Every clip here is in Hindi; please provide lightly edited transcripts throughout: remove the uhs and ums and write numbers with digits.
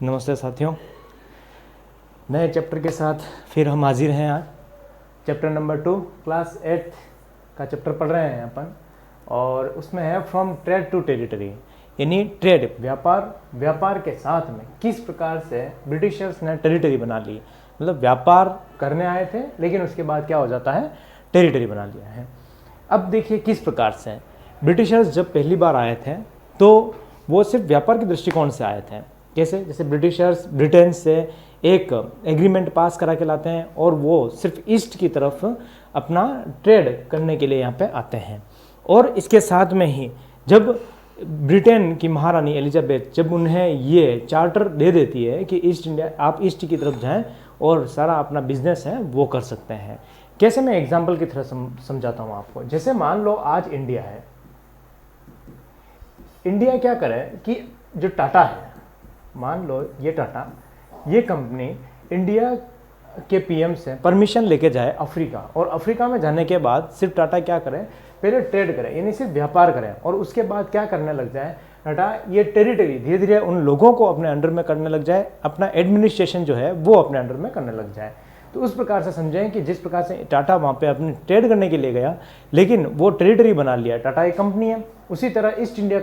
नमस्ते साथियों, नए चैप्टर के साथ फिर हम हाजिर हैं आज। चैप्टर नंबर 2 क्लास 8 का चैप्टर पढ़ रहे हैं अपन, और उसमें है फ्रॉम ट्रेड टू टेरिटरी, यानी ट्रेड व्यापार के साथ में किस प्रकार से ब्रिटिशर्स ने टेरिटरी बना ली। मतलब व्यापार करने आए थे लेकिन उसके बाद क्या हो जाता है, टेरिटरी बना लिया है। अब देखिए किस प्रकार से ब्रिटिशर्स जब पहली बार आए थे तो वो सिर्फ व्यापार के दृष्टिकोण से आए थे। कैसे? जैसे ब्रिटिशर्स ब्रिटेन से एक एग्रीमेंट पास करा के लाते हैं और वो सिर्फ ईस्ट की तरफ अपना ट्रेड करने के लिए यहाँ पे आते हैं। और इसके साथ में ही जब ब्रिटेन की महारानी एलिजाबेथ जब उन्हें ये चार्टर दे देती है कि ईस्ट इंडिया, आप ईस्ट की तरफ जाएं और सारा अपना बिजनेस है वो कर सकते हैं। कैसे? मैं एग्जाम्पल की तरह समझाता हूँ आपको। जैसे मान लो आज इंडिया है, इंडिया क्या करे कि जो टाटा है, मान लो ये टाटा, ये कंपनी इंडिया के पीएम से परमिशन लेके जाए अफ्रीका, और अफ्रीका में जाने के बाद सिर्फ टाटा क्या करे, पहले ट्रेड करे यानी सिर्फ व्यापार करे, और उसके बाद क्या करने लग जाए टाटा, ये टेरिटरी धीरे धीरे उन लोगों को अपने अंडर में करने लग जाए, अपना एडमिनिस्ट्रेशन जो है वो अपने अंडर में करने लग जाए। तो उस प्रकार से समझें कि जिस प्रकार से टाटा वहाँ पे अपनी ट्रेड करने के लिए गया लेकिन वो टेरिटरी बना लिया, टाटा एक कंपनी है। उसी तरह ईस्ट इंडिया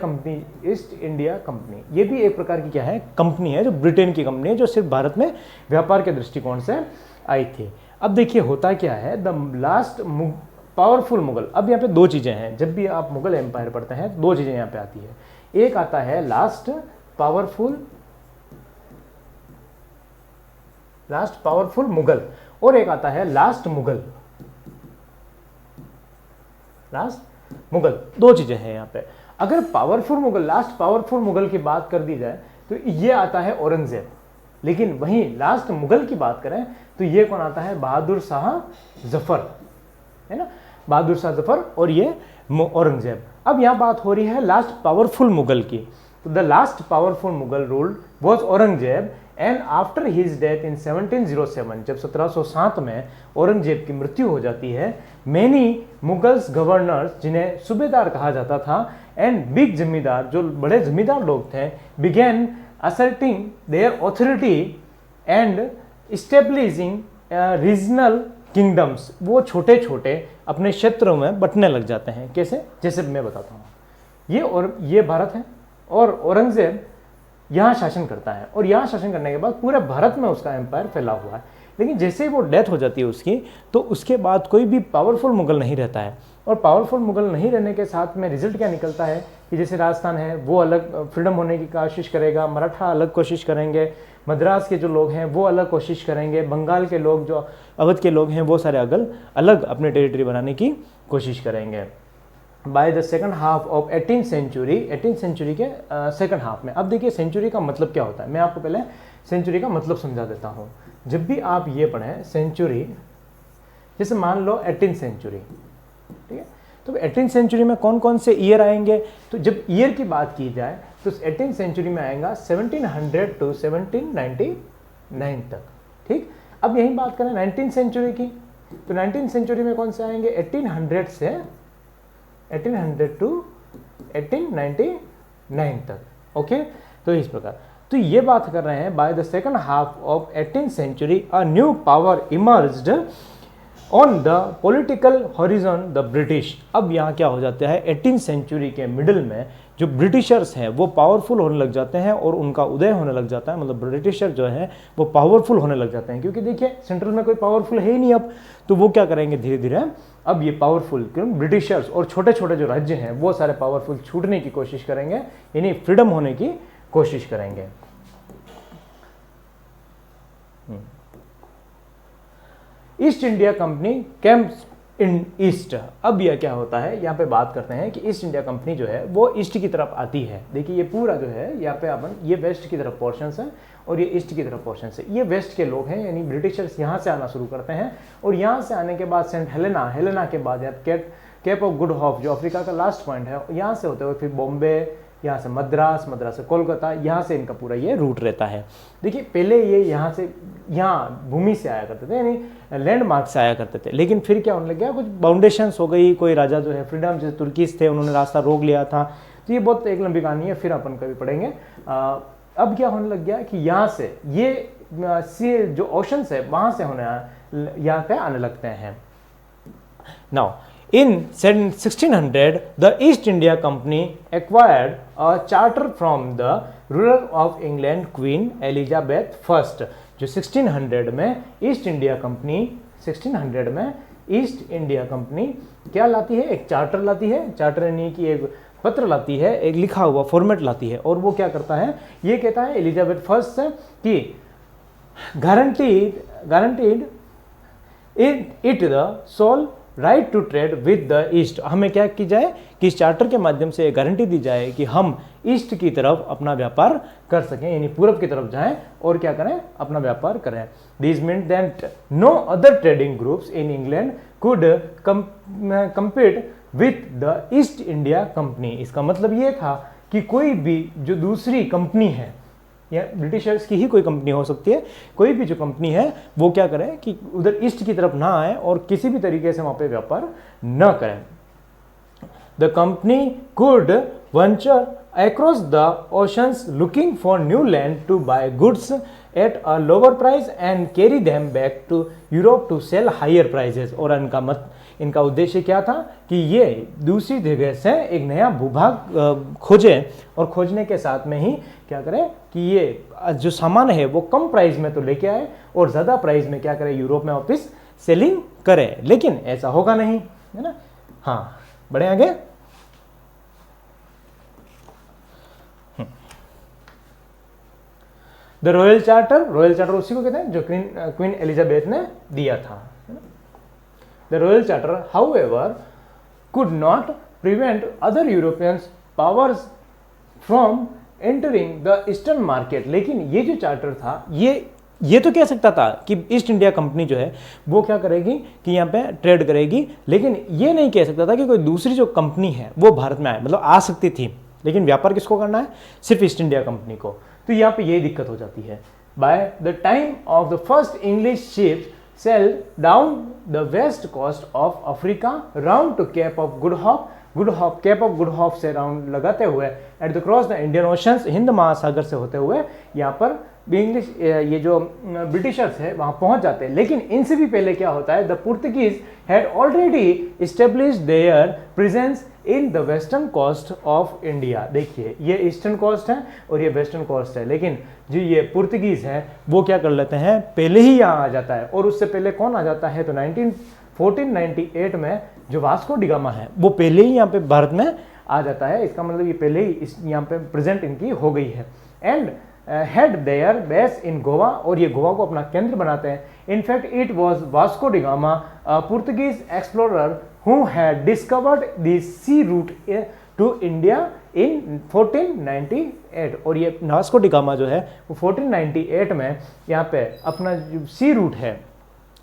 कंपनी ये भी एक प्रकार की क्या है, कंपनी है, जो ब्रिटेन की कंपनी है, जो सिर्फ भारत में व्यापार के दृष्टिकोण से आई थी। अब देखिए होता क्या है, द लास्ट पावरफुल मुगल। अब यहाँ पे दो चीज़ें हैं, जब भी आप मुगल एम्पायर पढ़ते हैं दो चीज़ें यहाँ पे आती है। एक आता है लास्ट पावरफुल मुगल, और एक आता है लास्ट मुगल। दो चीजें हैं यहाँ पे। अगर लास्ट पावरफुल मुगल की बात कर दी जाए तो ये आता है औरंगजेब, लेकिन वहीं लास्ट मुगल की बात करें तो ये कौन आता है, बहादुर शाह जफर, है ना, बहादुर शाह जफर और ये औरंगजेब। अब यहाँ बात हो रही है लास्ट पावरफुल मुगल की। तो the last powerful Mughal ruled was Aurangzeb, and after his death in 1707, जब 1707 में औरंगजेब की मृत्यु हो जाती है, मेनी मुगल्स गवर्नर्स, जिन्हें सूबेदार कहा जाता था, एंड बिग जमींदार, जो बड़े जमींदार लोग थे, began asserting their authority and establishing regional kingdoms. वो छोटे छोटे अपने क्षेत्रों में बंटने लग जाते हैं। कैसे? जैसे मैं बताता हूँ, ये भारत है और औरंगजेब यहाँ शासन करता है, और यहाँ शासन करने के बाद पूरे भारत में उसका एम्पायर फैला हुआ है। लेकिन जैसे ही वो डेथ हो जाती है उसकी, तो उसके बाद कोई भी पावरफुल मुगल नहीं रहता है। और पावरफुल मुगल नहीं रहने के साथ में रिजल्ट क्या निकलता है कि जैसे राजस्थान है वो अलग फ्रीडम होने की कोशिश करेगा, मराठा अलग कोशिश करेंगे, मद्रास के जो लोग हैं वो अलग कोशिश करेंगे, बंगाल के लोग, जो अवध के लोग हैं वो सारे अलग अपने टेरिटरी बनाने की कोशिश करेंगे। By the second half of 18th century के सेकंड हाफ में। अब देखिए सेंचुरी का मतलब क्या होता है, मैं आपको पहले सेंचुरी का मतलब समझा देता हूँ। जब भी आप ये पढ़ें सेंचुरी, जैसे मान लो 18th सेंचुरी, ठीक है, तो 18th सेंचुरी में कौन कौन से ईयर आएंगे, तो जब ईयर की बात की जाए तो 18th सेंचुरी में आएगा 1700 to 1799 तक। ठीक, अब यही बात करें 19th सेंचुरी की, तो 19th सेंचुरी में कौन से आएंगे, 1800 से 1800 to 1899 तक। ओके, तो इस प्रकार तो ये बात कर रहे हैं, by the second half of 18th century a new power emerged on the political horizon, the British. अब यहाँ क्या हो जाता है, 18th सेंचुरी के मिडिल में जो ब्रिटिशर्स हैं वो पावरफुल होने लग जाते हैं और उनका उदय होने लग जाता है। मतलब ब्रिटिशर जो है वो पावरफुल होने लग जाते हैं, क्योंकि देखिए सेंट्रल में कोई पावरफुल है ही नहीं अब, तो वो क्या करेंगे धीरे धीरे अब ये पावरफुल ब्रिटिशर्स और छोटे छोटे जो राज्य हैं वो सारे पावरफुल छूटने की कोशिश करेंगे, यानी फ्रीडम होने की कोशिश करेंगे। ईस्ट इंडिया कंपनी कैम्प्स इन ईस्ट। अब यह क्या होता है, यहाँ पे बात करते हैं कि ईस्ट इंडिया कंपनी जो है वो ईस्ट की तरफ आती है। देखिए ये पूरा जो है यहाँ पे अपन, ये वेस्ट की तरफ पोर्शन है और ये ईस्ट की तरफ पोर्शन है। ये वेस्ट के लोग हैं, यानी ब्रिटिशर्स यहाँ से आना शुरू करते हैं, और यहाँ से आने के बाद सेंट हेलेना के बाद केप ऑफ गुड होप, जो अफ्रीका का लास्ट पॉइंट है, यहाँ से होते हुए फिर बॉम्बे, यहाँ से मद्रास से कोलकाता, यहाँ से इनका पूरा ये रूट रहता है। देखिए पहले ये यहाँ भूमि से आया करते थे, यानी लैंडमार्क से आया करते थे, लेकिन फिर क्या होने लग गया, कुछ बाउंडेशंस हो गई, कोई राजा जो है फ्रीडम, जैसे तुर्कीस थे, उन्होंने रास्ता रोक लिया था। तो ये बहुत एक लंबी कहानी है, फिर अपन कभी पढ़ेंगे। अब क्या होने लग गया कि यहाँ से ये सी जो ओशंस है वहाँ से होने यहाँ पे आने लगते हैं। Now in 1600 the East India Company acquired a charter from the ruler of England Queen Elizabeth I। जो 1600 में ईस्ट इंडिया कंपनी 1600 में ईस्ट इंडिया कंपनी क्या लाती है, एक चार्टर लाती है, चार्टर यानी कि एक पत्र लाती है, एक लिखा हुआ फॉर्मेट लाती है। और वो क्या करता है, ये कहता है एलिजाबेथ फर्स्ट से कि guaranteed it the sole right to trade with the East. हमें क्या की जाए कि इस चार्टर के माध्यम से गारंटी दी जाए कि हम ईस्ट की तरफ अपना व्यापार कर सकें, यानी पूरब की तरफ जाएं और क्या करें, अपना व्यापार करें। This means that no other trading groups in England could compete with the East India Company. इसका मतलब ये था कि कोई भी जो दूसरी कंपनी है या ब्रिटिशर्स की ही कोई कंपनी हो सकती है, कोई भी जो कंपनी है वो क्या करे कि उधर ईस्ट की तरफ ना आए और किसी भी तरीके से वहाँ पे व्यापार न करें। The company could venture across the oceans looking for new land to buy goods at a lower price and carry them back to Europe to sell higher prices। और इनका उद्देश्य क्या था कि ये दूसरी जगह से एक नया भूभाग खोजें और खोजने के साथ में ही क्या करें कि ये जो सामान है वो कम प्राइस में तो लेके आए और ज़्यादा प्राइस में क्या करें, यूरोप में वापस सेलिंग करें। लेकिन ऐसा होगा नहीं, है ना। हाँ, बढ़े आगे। द रॉयल चार्टर उसी को कहते हैं जो क्वीन एलिजाबेथ ने दिया था। The royal charter however could not prevent other European powers from entering the eastern market. लेकिन ये जो चार्टर था ये तो कह सकता था कि ईस्ट इंडिया कंपनी जो है वो क्या करेगी कि यहाँ पे ट्रेड करेगी, लेकिन ये नहीं कह सकता था कि कोई दूसरी जो कंपनी है वो भारत में आए। मतलब आ सकती थी, लेकिन व्यापार किसको करना है, सिर्फ ईस्ट इंडिया कंपनी को। तो यहाँ पे यही दिक्कत हो जाती है। By the time of the first English ship sailed down the west coast of Africa round to Cape of Good Hope Cape of Good Hope से राउंड लगाते हुए at the cross the Indian oceans, Hind महासागर से होते हुए यहाँ पर इंग्लिश ये जो ब्रिटिशर्स है वहाँ पहुँच जाते हैं। लेकिन इनसे भी पहले क्या होता है, the Portuguese had already established their presence in the western coast of India. देखिए ये ईस्टर्न कोस्ट है और ये वेस्टर्न कोस्ट है, लेकिन जो ये पुर्तगीज है वो क्या कर लेते हैं, पहले ही यहाँ आ जाता है। और उससे पहले कौन आ जाता है, तो 1498 में जो वास्को डिगामा है वो पहले ही यहाँ पे भारत में आ जाता है। इसका मतलब ये पहले ही यहाँ पे प्रेजेंट इनकी हो गई है। And had their base in Goa, और ये गोवा को अपना केंद्र बनाते हैं। In fact it was Vasco da Gama Portuguese explorer who had discovered the sea route to India in 1498। और ये वास्को डिगामा जो है वो 1498 में यहाँ पे अपना जो सी रूट है,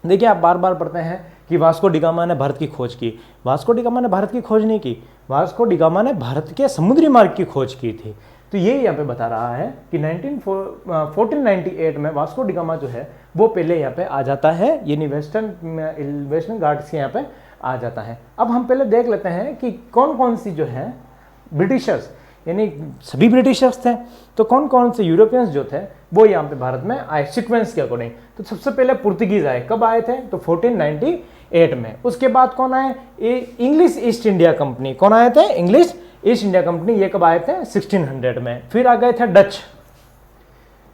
देखिए आप बार बार पढ़ते हैं कि वास्को डिगामा ने भारत की खोज की। वास्को डिगामा ने भारत की खोज नहीं की, वास्को डिगामा ने भारत के समुद्री मार्ग की खोज की थी। तो ये यहाँ पे बता रहा है कि 1498 में वास्को डिगामा जो है वो पहले यहाँ पे आ जाता है, यानी वेस्टर्न घाट्स के यहाँ पे आ जाता है। अब हम पहले देख लेते हैं कि कौन कौन सी जो है ब्रिटिशर्स, यानी सभी ब्रिटिशर्स थे, तो कौन कौन से यूरोपियंस जो थे वो यहाँ पे भारत में आए सीक्वेंस के अकॉर्डिंग। तो सबसे पहले पुर्तगीज आए, कब आए थे, तो 1498 में। उसके बाद कौन आए, इंग्लिश ईस्ट इंडिया कंपनी। कौन आए थे, इंग्लिश ईस्ट इंडिया कंपनी, ये कब आए थे, 1600 में। फिर आ गए थे डच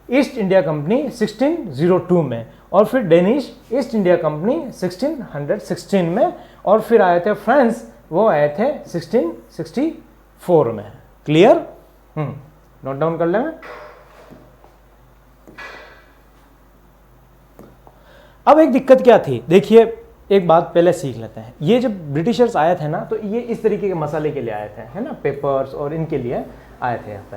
ईस्ट इंडिया कंपनी 1602 में, और फिर डेनिश ईस्ट इंडिया कंपनी 1616 में, और फिर आए थे फ्रांस, वो आए थे 1664 में। क्लियर, नोट डाउन कर लें। अब एक दिक्कत क्या थी, देखिए एक बात पहले सीख लेते हैं। ये जब ब्रिटिशर्स आए थे ना, तो ये इस तरीके के मसाले के लिए आए थे, है ना, पेपर्स और इनके लिए आए थे यहाँ पे।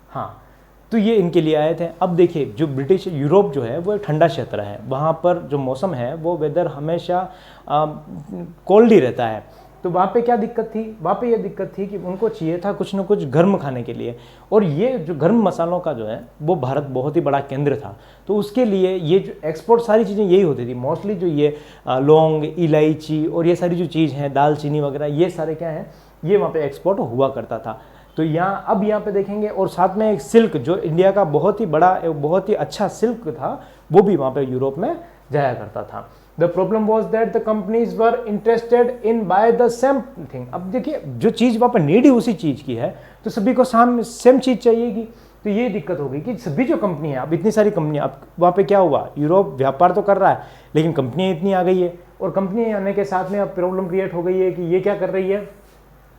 हाँ, तो ये इनके लिए आए थे। अब देखिए जो ब्रिटिश यूरोप जो है वो एक ठंडा क्षेत्र है, वहाँ पर जो मौसम है वो वेदर हमेशा कोल्ड ही रहता है। तो वहाँ पे क्या दिक्कत थी, वहाँ पे ये दिक्कत थी कि उनको चाहिए था कुछ ना कुछ गर्म खाने के लिए, और ये जो गर्म मसालों का जो है वो भारत बहुत ही बड़ा केंद्र था। तो उसके लिए ये जो एक्सपोर्ट सारी चीज़ें यही होती थी मोस्टली, जो ये लौंग, इलायची और ये सारी जो चीज़ हैं, दालचीनी वगैरह, ये सारे क्या हैं, ये वहाँ पे एक्सपोर्ट हुआ करता था। तो अब यहाँ पे देखेंगे, और साथ में एक सिल्क, जो इंडिया का बहुत ही बड़ा, बहुत ही अच्छा सिल्क था, वो भी वहाँ पे यूरोप में जाया करता था। The problem was that the companies were interested in by the same thing. अब देखिए, जो चीज़ वहाँ पर नीड ही उसी चीज़ की है, तो सभी को सेम चीज़ चाहिएगी। तो ये दिक्कत हो गई कि सभी जो कंपनी है, अब इतनी सारी कंपनियाँ, अब वहाँ पे क्या हुआ, यूरोप व्यापार तो कर रहा है, लेकिन कंपनियाँ इतनी आ गई है, और कंपनी आने के साथ में अब प्रॉब्लम क्रिएट हो गई है कि ये क्या कर रही है,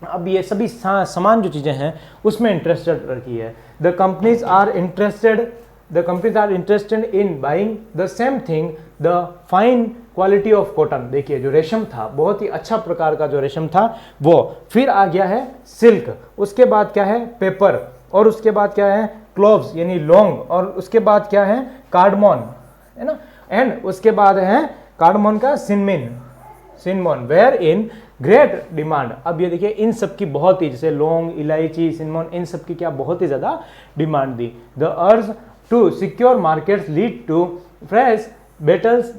अब ये सभी समान जो चीज़ें हैं उसमें इंटरेस्टेड रखी है। The companies are interested in buying the same thing, the fine quality of cotton. देखिए, जो रेशम था, बहुत ही अच्छा प्रकार का जो रेशम था वो, फिर आ गया है सिल्क, उसके बाद क्या है पेपर, और उसके बाद क्या है क्लोव्स यानी लौंग, और उसके बाद क्या है कार्डमोन, है ना, एंड उसके बाद है कार्डमोन का सिनमोन वेयर इन ग्रेट डिमांड। अब ये देखिए, इन सब की बहुत ही, जैसे लौंग, इलायची, सिनमोन, इन सब की क्या बहुत ही ज़्यादा डिमांड दी। The urge to secure markets lead to fresh battles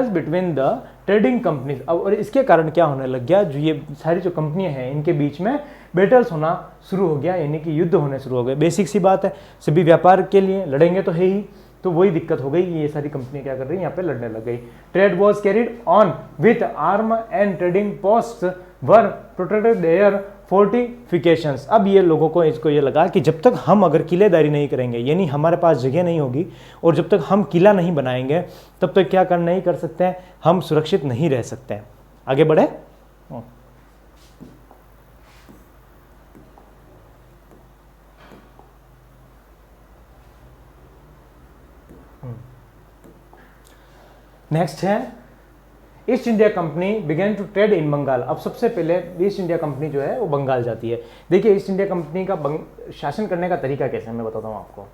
between the trading companies. अब और इसके कारण क्या होने लग गया, जो ये सारी जो कंपनियां हैं इनके बीच में बैटल्स होना शुरू हो गया, यानी कि युद्ध होने शुरू हो गए। बेसिक सी बात है, सभी व्यापार के लिए लड़ेंगे तो है ही, तो वही दिक्कत हो गई, ये सारी कंपनियां क्या कर रही हैं, यहाँ पे लड़ने लग गई। Trade was carried on with arm and trading post were protected their fortifications. अब ये लोगों को इसको ये लगा कि जब तक हम अगर किलेदारी नहीं करेंगे, यानी हमारे पास जगह नहीं होगी, और जब तक हम किला नहीं बनाएंगे, तब तक क्या नहीं कर सकते हैं, हम सुरक्षित नहीं रह सकते हैं। आगे बढ़े। नेक्स्ट है East India Company began to trade in Bengal. अब सबसे पहले ईस्ट इंडिया कंपनी जो है वो बंगाल जाती है। देखिए, ईस्ट इंडिया कंपनी का शासन करने का तरीका कैसे है मैं बताता हूँ आपको।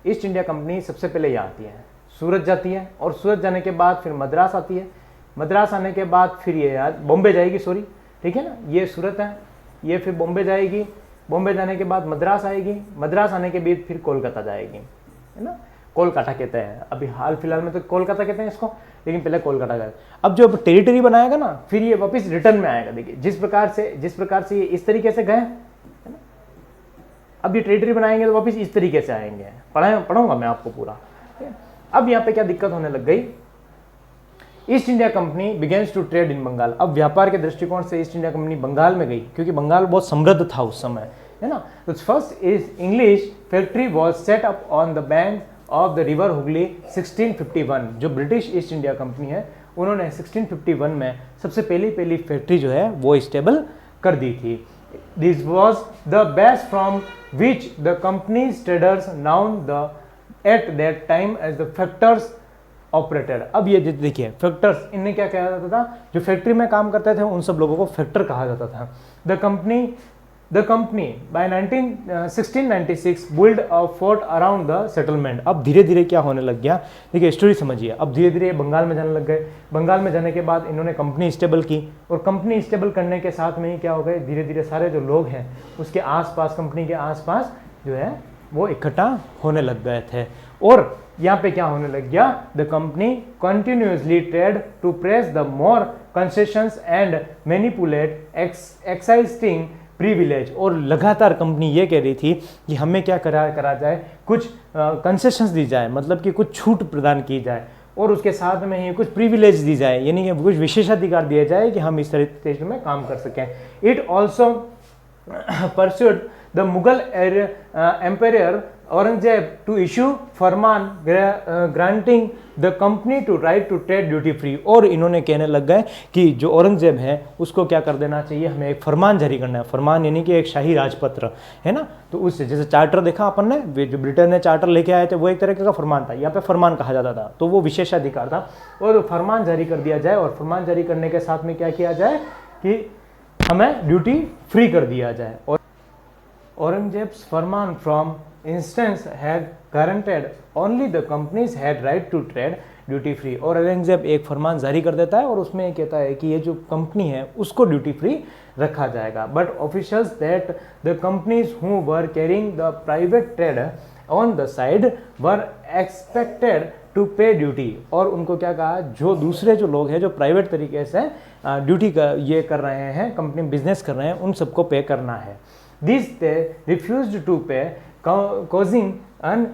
ईस्ट इंडिया कंपनी सबसे पहले यहाँ आती है, सूरत जाती है, और सूरत जाने के बाद फिर मद्रास आती है, मद्रास आने के बाद फिर ये बॉम्बे जाएगी, सॉरी, ठीक है ना, ये सूरत है, ये फिर बॉम्बे जाएगी, बॉम्बे जाने के बाद मद्रास आएगी, मद्रास आने के बाद फिर कोलकाता जाएगी, है ना, कोलकाता कहते हैं, अभी हाल फिलहाल में तो कोलकाता कहते हैं इसको, लेकिन पहले कोलकाता गए। अब जो टेरिटरी बनाएगा ना, फिर ये वापस रिटर्न में आएगा। देखिए, जिस प्रकार से ये इस तरीके से गए, है ना, अब ये टेरिटरी बनाएंगे तो वापस इस तरीके से आएंगे। पढ़ाऊंगा मैं आपको पूरा। अब यहाँ पे क्या दिक्कत होने लग गई, East India Company begins to trade in Bengal. अब व्यापार के दृष्टिकोण से ईस्ट इंडिया कंपनी बंगाल में गई, क्योंकि बंगाल बहुत समृद्ध था उस समय, है ना। तो first is English factory was set up on the bank of the river Hooghly 1651। जो ब्रिटिश ईस्ट इंडिया कंपनी है, उन्होंने 1651 में सबसे पहली फैक्ट्री जो है वो स्टेबल कर दी थी। This was the best from which the companies traders known the at that time as the factors operated. अब ये देखिए, फैक्टर्स, इन्हें क्या कहा जाता था, जो फैक्ट्री में काम करते थे उन सब लोगों को फैक्टर कहा जाता था। The company by 1696 build a fort around the settlement. अब धीरे धीरे क्या होने लग गया, देखिए स्टोरी समझिए। अब धीरे धीरे बंगाल में जाने लग गए, बंगाल में जाने के बाद इन्होंने कंपनी स्टेबल की, और कंपनी स्टेबल करने के साथ में ही क्या हो गए, धीरे धीरे सारे जो लोग हैं उसके आसपास, कंपनी के आसपास जो है वो इकट्ठा होने लग गए थे। और यहाँ पे क्या होने लग गया, the company continuously trade to press the more concessions and manipulate exciting privilege. और लगातार कंपनी ये कह रही थी कि हमें क्या करा जाए, कुछ कंसेशंस दी जाए, मतलब कि कुछ छूट प्रदान की जाए, और उसके साथ में ही कुछ प्रिविलेज दी जाए, यानी कि कुछ विशेषाधिकार दिए जाए कि हम इस तरीके में काम कर सकें। It also persuaded the Mughal empire Aurangzeb to issue farman granting the company to right to trade duty free. और इन्होंने कहने लग गए कि जो औरंगजेब है उसको क्या कर देना चाहिए, हमें एक फरमान जारी करना है। फरमान यानी कि एक शाही राजपत्र, है ना। तो उससे जैसे चार्टर देखा अपन ने, जो ब्रिटेन ने चार्टर लेके आए थे, वो एक तरीके का फरमान था, यहाँ पे फरमान कहा जाता था, तो वो विशेषाधिकार था। और फरमान जारी कर दिया जाए, और फरमान जारी करने के साथ में क्या किया जाए कि हमें ड्यूटी फ्री कर दिया जाए। और Aurangzeb's farman from instance had guaranteed only the companies had right to trade duty free. और औरंगजेब एक फरमान जारी कर देता है, और उसमें ये कहता है कि ये जो कंपनी है उसको ड्यूटी फ्री रखा जाएगा। But officials that the companies who were carrying the private trade on the side were expected to pay duty, और उनको क्या कहा, जो दूसरे जो लोग हैं जो प्राइवेट तरीके से ड्यूटी का ये कर रहे हैं, कंपनी बिजनेस कर रहे हैं, उन सबको पे करना है। This they refused to pay causing an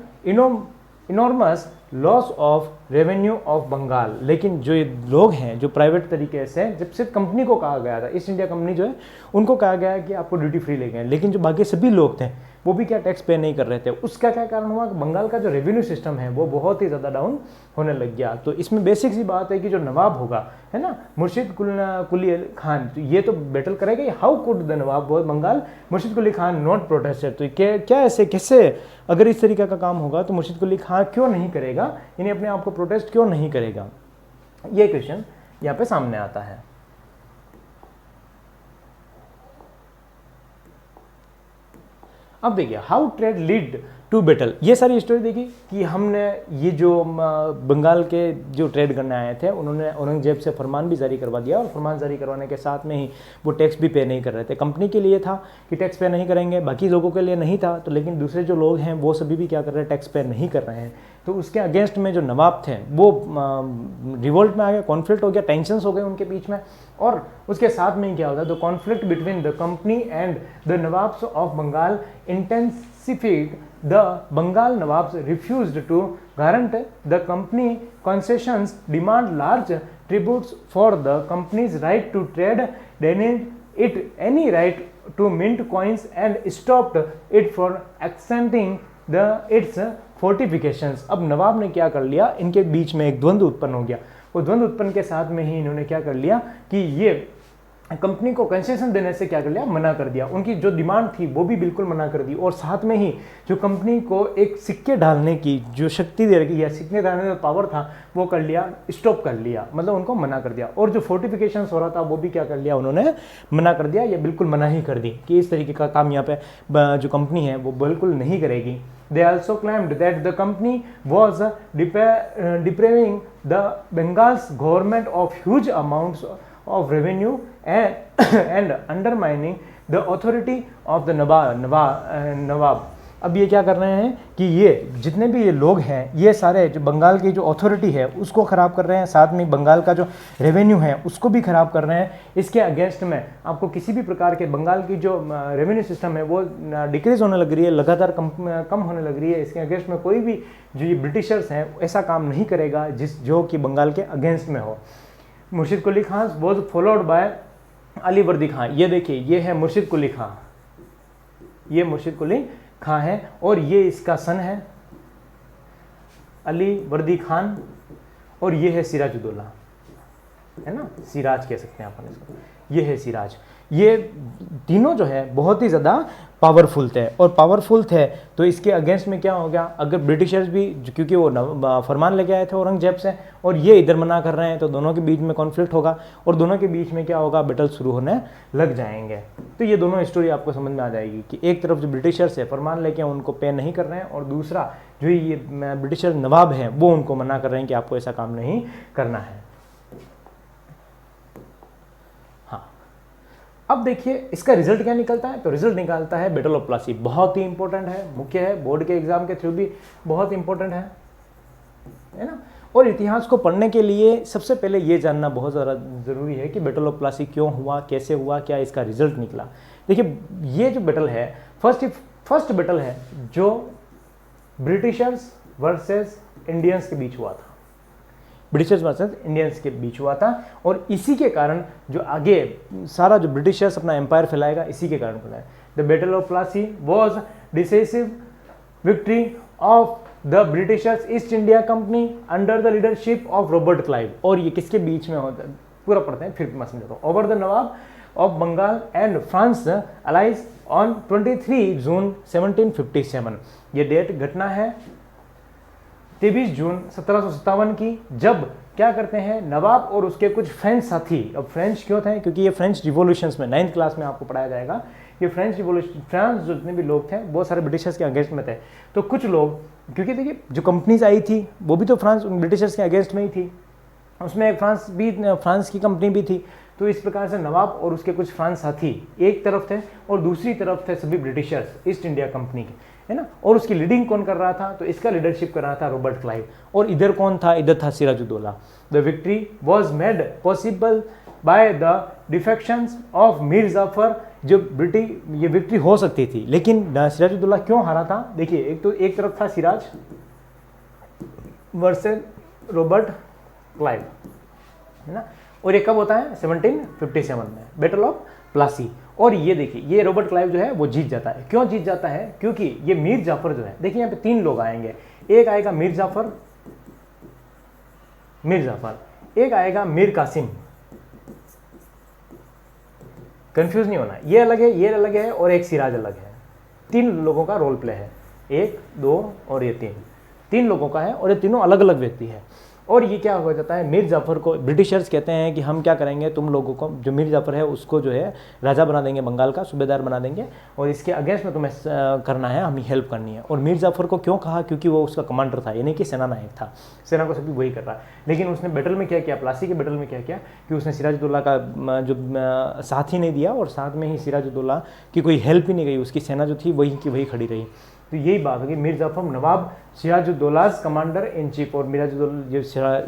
enormous loss of revenue of Bengal. लेकिन जो ये लोग हैं जो प्राइवेट तरीके से, जब सिर्फ कंपनी को कहा गया था, ईस्ट इंडिया कंपनी जो है उनको कहा गया कि आपको ड्यूटी फ्री ले गए, लेकिन जो बाकी सभी लोग थे वो भी क्या टैक्स पे नहीं कर रहे थे। उसका क्या कारण हुआ कि बंगाल का जो रेवेन्यू सिस्टम है वो बहुत ही ज़्यादा डाउन होने लग गया। तो इसमें बेसिक सी बात है कि जो नवाब होगा, है ना, मुर्शिद कुली खान, तो ये तो बैटल करेगा, हाउ कुड द नवाब बंगाल मुर्शिद कुली खान नॉट प्रोटेस्टेड। तो क्या ऐसे कैसे, अगर इस तरीके का काम होगा तो मुर्शिद कुली खान क्यों नहीं करेगा, यानी अपने आप को प्रोटेस्ट क्यों नहीं करेगा, ये क्वेश्चन यहाँ पे सामने आता है। अब देखिए how trade lead to battle, ये सारी स्टोरी देखी कि हमने ये जो बंगाल के जो ट्रेड करने आए थे उन्होंने औरंगजेब से फरमान भी जारी करवा दिया, और फरमान जारी करवाने के साथ में ही वो टैक्स भी पे नहीं कर रहे थे। कंपनी के लिए था कि टैक्स पे नहीं करेंगे, बाकी लोगों के लिए नहीं था। तो लेकिन दूसरे जो लोग हैं वो सभी भी क्या कर रहे हैं, टैक्स पे नहीं कर रहे हैं। तो उसके अगेंस्ट में जो नवाब थे वो रिवोल्ट में आ गए, कॉन्फ्लिक्ट हो गया, टेंशंस हो गए उनके बीच में। और उसके साथ में क्या होता है, the conflict between the company and the nawabs of Bengal intensified. The Bengal Nawabs refused to grant the company concessions, demand large tributes for the company's right to trade, denied it any right to mint coins, and stopped it for extending its fortifications। अब नवाब ने क्या कर लिया, इनके बीच में एक द्वंद्व उत्पन्न हो गया। वो द्वंद्व उत्पन्न के साथ में ही इन्होंने क्या कर लिया कि ये कंपनी को कंसेशन देने से क्या कर लिया, मना कर दिया। उनकी जो डिमांड थी वो भी बिल्कुल मना कर दी, और साथ में ही जो कंपनी को एक सिक्के डालने की जो शक्ति दे रखी या सिक्के डालने का पावर था वो कर लिया, स्टॉप कर लिया, मतलब उनको मना कर दिया। और जो फोर्टिफिकेशंस हो रहा था वो भी क्या कर लिया, उन्होंने मना कर दिया, या बिल्कुल मना ही कर दी कि इस तरीके का काम यहाँ पे जो कंपनी है वो बिल्कुल नहीं करेगी। They also claimed that the company was depriving the Bengal's government of huge amounts of revenue and undermining the authority of the नवाब। अब ये क्या कर रहे हैं कि ये जितने भी ये लोग हैं ये सारे जो बंगाल की जो अथॉरिटी है उसको ख़राब कर रहे हैं, साथ में बंगाल का जो रेवेन्यू है उसको भी ख़राब कर रहे हैं। इसके अगेंस्ट में आपको किसी भी प्रकार के बंगाल की जो रेवेन्यू सिस्टम है वो डिक्रीज होने लग रही है, लगातार कम होने लग रही है। इसके अगेंस्ट में कोई भी जो ये ब्रिटिशर्स हैं ऐसा काम नहीं करेगा जो कि बंगाल के अगेंस्ट में हो। Murshid Quli Khan was followed by Ali Vardi Khan. ये देखिए ये है मुर्शिद कुली खान, ये मुर्शिद कुली खान है, और ये इसका सन है अली वर्दी खान, और ये है सिराजुद्दौला, है ना, सिराज कह सकते हैं अपन इसको, ये है सिराज। ये तीनों जो है बहुत ही ज़्यादा पावरफुल थे, और पावरफुल थे तो इसके अगेंस्ट में क्या हो गया, अगर ब्रिटिशर्स भी क्योंकि वो फरमान लेके आए थे औरंगजेब से और ये इधर मना कर रहे हैं तो दोनों के बीच में कॉन्फ्लिक्ट होगा, और दोनों के बीच में क्या होगा, बैटल शुरू होने लग जाएंगे। तो ये दोनों स्टोरी आपको समझ में आ जाएगी कि एक तरफ जो ब्रिटिशर्स है फरमान लेके उनको पे नहीं कर रहे हैं, और दूसरा जो ये ब्रिटिशर नवाब हैं वो उनको मना कर रहे हैं कि आपको ऐसा काम नहीं करना है। अब देखिए इसका रिजल्ट क्या निकलता है, तो रिजल्ट निकलता है बैटल ऑफ प्लासी। बहुत ही इंपॉर्टेंट है, मुख्य है, बोर्ड के एग्जाम के थ्रू भी बहुत इंपॉर्टेंट है ना। और इतिहास को पढ़ने के लिए सबसे पहले ये जानना बहुत ज़्यादा ज़रूरी है कि बैटल ऑफ प्लासी क्यों हुआ, कैसे हुआ, क्या इसका रिजल्ट निकला। देखिए ये जो बैटल है फर्स्ट बैटल है जो ब्रिटिशर्स वर्सेस इंडियंस के बीच हुआ था, ब्रिटिशर्स वर्सेस इंडियंस के बीच हुआ था, और इसी के कारण जो आगे सारा जो ब्रिटिशर्स अपना एम्पायर फैलाएगा इसी के कारण फैलाएगा। The battle of Plassey was decisive victory of the Britishers East India company under the leadership of Robert Clive. और ये किसके बीच में होता है, पूरा पढ़ते हैं फिर मैं समझाता हूँ। Over the nawab of Bengal and France allies on 23 June 1757। ये डेट घटना है 23 जून 1757 की, जब क्या करते हैं नवाब और उसके कुछ फ्रेंच साथी। अब फ्रेंच क्यों थे, क्योंकि ये फ्रेंच रिवॉल्यूशंस में 9th क्लास में आपको पढ़ाया जाएगा। ये फ्रेंच रिवॉल्यूशन, फ्रांस जितने भी लोग थे बहुत सारे ब्रिटिशर्स के अगेंस्ट में थे। तो कुछ लोग, क्योंकि देखिए जो कंपनीज आई थी वो भी तो फ्रांस ब्रिटिशर्स के अगेंस्ट में ही थी, उसमें एक फ्रांस की कंपनी भी थी। तो इस प्रकार से नवाब और उसके कुछ फ्रांस साथी एक तरफ थे और दूसरी तरफ थे सभी ब्रिटिशर्स ईस्ट इंडिया कंपनी के, है ना। और उसकी लीडिंग कौन कर रहा था, तो इसका लीडरशिप कर रहा था रॉबर्ट क्लाइव। और इधर कौन था, इधर था Sirajuddaulah. The victory was made possible by the defections of Mir Jafar. जो ये विक्ट्री हो सकती थी, लेकिन सिराजुद्दौला क्यों हारा था, देखिए एक तो एक तरफ था सिराज वर्सेस रॉबर्ट क्लाइव, है ना। और ये कब होता है, 1757 में, बैटल ऑफ प्लासी। और ये देखिए ये रॉबर्ट क्लाइव जो है वो जीत जाता है। क्यों जीत जाता है, क्योंकि ये मीर जाफर जो है, देखिए यहाँ पे 3 लोग आएंगे, एक आएगा मीर जाफर, एक आएगा मीर कासिम। कंफ्यूज नहीं होना, ये अलग है और एक सिराज अलग है। 3 लोगों का रोल प्ले है, 1 2 और ये 3 लोगों का है और ये तीनों अलग अलग व्यक्ति है। और ये क्या हो जाता है, मीर जाफर को ब्रिटिशर्स कहते हैं कि हम क्या करेंगे, तुम लोगों को, जो मीर जाफर है उसको जो है राजा बना देंगे, बंगाल का सूबेदार बना देंगे, और इसके अगेंस्ट में तुम्हें करना है, हमें हेल्प करनी है। और मीर जाफर को क्यों कहा, क्योंकि वो उसका कमांडर था, यानी कि सेना नायक था, सेना को सभी वही कर रहा है। लेकिन उसने बैटल में क्या किया, प्लासी के बैटल में क्या किया कि उसने सिराजुद्दौला का जो साथ ही नहीं दिया, और साथ में ही सिराजुद्दौला की कोई हेल्प ही नहीं गई, उसकी सेना जो थी वही की वही खड़ी रही। तो यही बात होगी, मीर जाफर नवाब सिराजुद्दौलाज कमांडर इन चीफ, और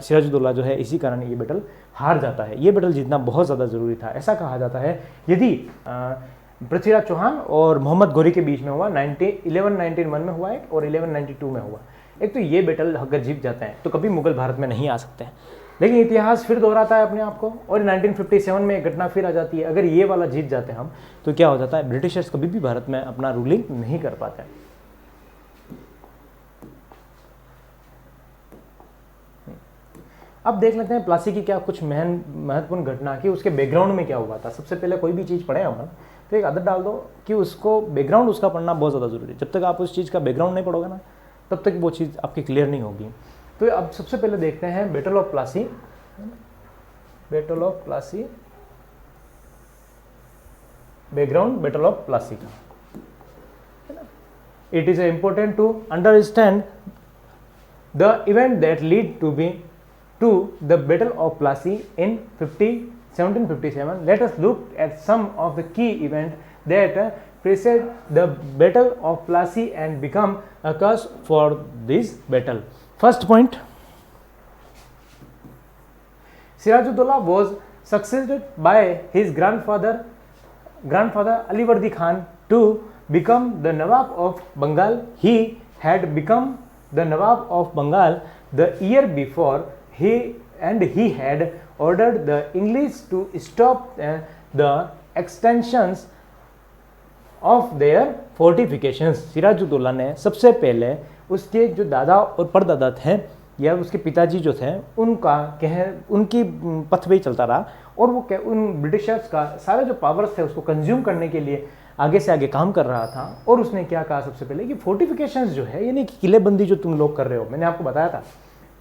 सिराजुद्दौला जो है इसी कारण ये बैटल हार जाता है। ये बैटल जीतना बहुत ज़्यादा ज़रूरी था। ऐसा कहा जाता है यदि पृथ्वीराज चौहान और मोहम्मद गौरी के बीच में हुआ, 1191 में हुआ एक, और 1192 में हुआ एक, तो ये बैटल अगर जीत जाते हैं तो कभी मुगल भारत में नहीं आ सकते हैं। लेकिन इतिहास फिर दोहराता है अपने आप को, और 1957 में एक घटना फिर आ जाती है। अगर ये वाला जीत जाते हैं हम, तो क्या हो जाता है, ब्रिटिशर्स कभी भी भारत में अपना रूलिंग नहीं कर पाते हैं। अब देख लेते हैं प्लासी की क्या कुछ महत्वपूर्ण घटना की, उसके बैकग्राउंड में क्या हुआ था। सबसे पहले कोई भी चीज़ पढ़े हम तो एक आदत डाल दो कि उसको बैकग्राउंड उसका पढ़ना बहुत ज़्यादा जरूरी है। जब तक आप उस चीज़ का बैकग्राउंड नहीं पढ़ोगे ना, तब तक वो चीज़ आपकी क्लियर नहीं होगी। तो अब सबसे पहले देखते हैं battle of Plassey. Battle of Plassey, background battle of Plassey का, it is important to understand the event that lead to the Battle of Plassey in 1757. Let us look at some of the key events that precede the Battle of Plassey and become a cause for this battle. First point, Sirajuddaulah was succeeded by his grandfather Alivardi Khan to become the Nawab of Bengal. He had become the Nawab of Bengal the year before. He had ordered the English to stop the extensions of their fortifications. Sirajuddaulah ने सबसे पहले उसके जो दादा और परदादा थे, या उसके पिताजी जो थे, उनकी पथ पे ही चलता रहा, और वो उन ब्रिटिशर्स का सारे जो पावर्स थे उसको कंज्यूम करने के लिए आगे से आगे काम कर रहा था। और उसने क्या कहा सबसे पहले कि फोर्टिफिकेशंस जो है, यानी कि किलेबंदी जो तुम लोग कर रहे हो, मैंने आपको बताया था,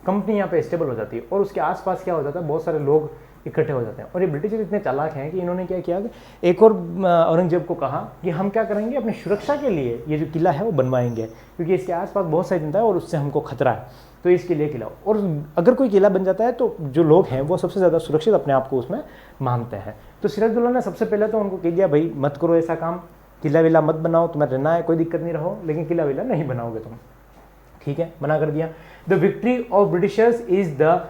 कंपनी यहाँ पे स्टेबल हो जाती है और उसके आसपास क्या हो जाता है, बहुत सारे लोग इकट्ठे हो जाते हैं। और ये ब्रिटिशर इतने चालाक हैं कि इन्होंने क्या किया कि एक और औरंगजेब को कहा कि हम क्या करेंगे, अपनी सुरक्षा के लिए ये जो किला है वो बनवाएंगे, क्योंकि इसके आसपास बहुत सारी जनता है और उससे हमको खतरा है, तो इसके लिए किला। और अगर कोई किला बन जाता है तो जो लोग हैं वो सबसे ज़्यादा सुरक्षित अपने आप को उसमें मानते हैं। तो सिराजुद्दौला ने सबसे पहले तो उनको कह दिया, भाई मत करो ऐसा काम, किला विला मत बनाओ, तुम्हें रहना है कोई दिक्कत नहीं, रहो, लेकिन किला विला नहीं बनाओगे तुम, ठीक है, मना कर दिया। The victory of Britishers is the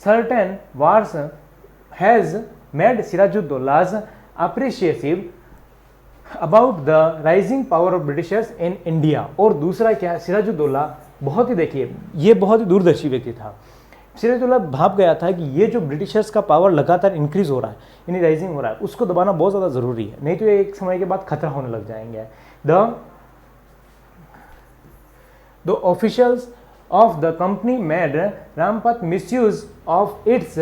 certain wars has made Sirajuddaulah's appreciative about the rising power of Britishers in India. और दूसरा क्या, सिराजुद्दौला बहुत ही, देखिए ये बहुत ही दूरदर्शी व्यक्ति था। सिराजुद्दौला भाप गया था कि ये जो ब्रिटिशर्स का पावर लगातार इंक्रीज हो रहा है, यानी राइजिंग हो रहा है, उसको दबाना बहुत ज़्यादा ज़रूरी है, नहीं तो ये एक समय के बाद खतरा होने लग जाएंगे। The officials of the company made rampant misuse of its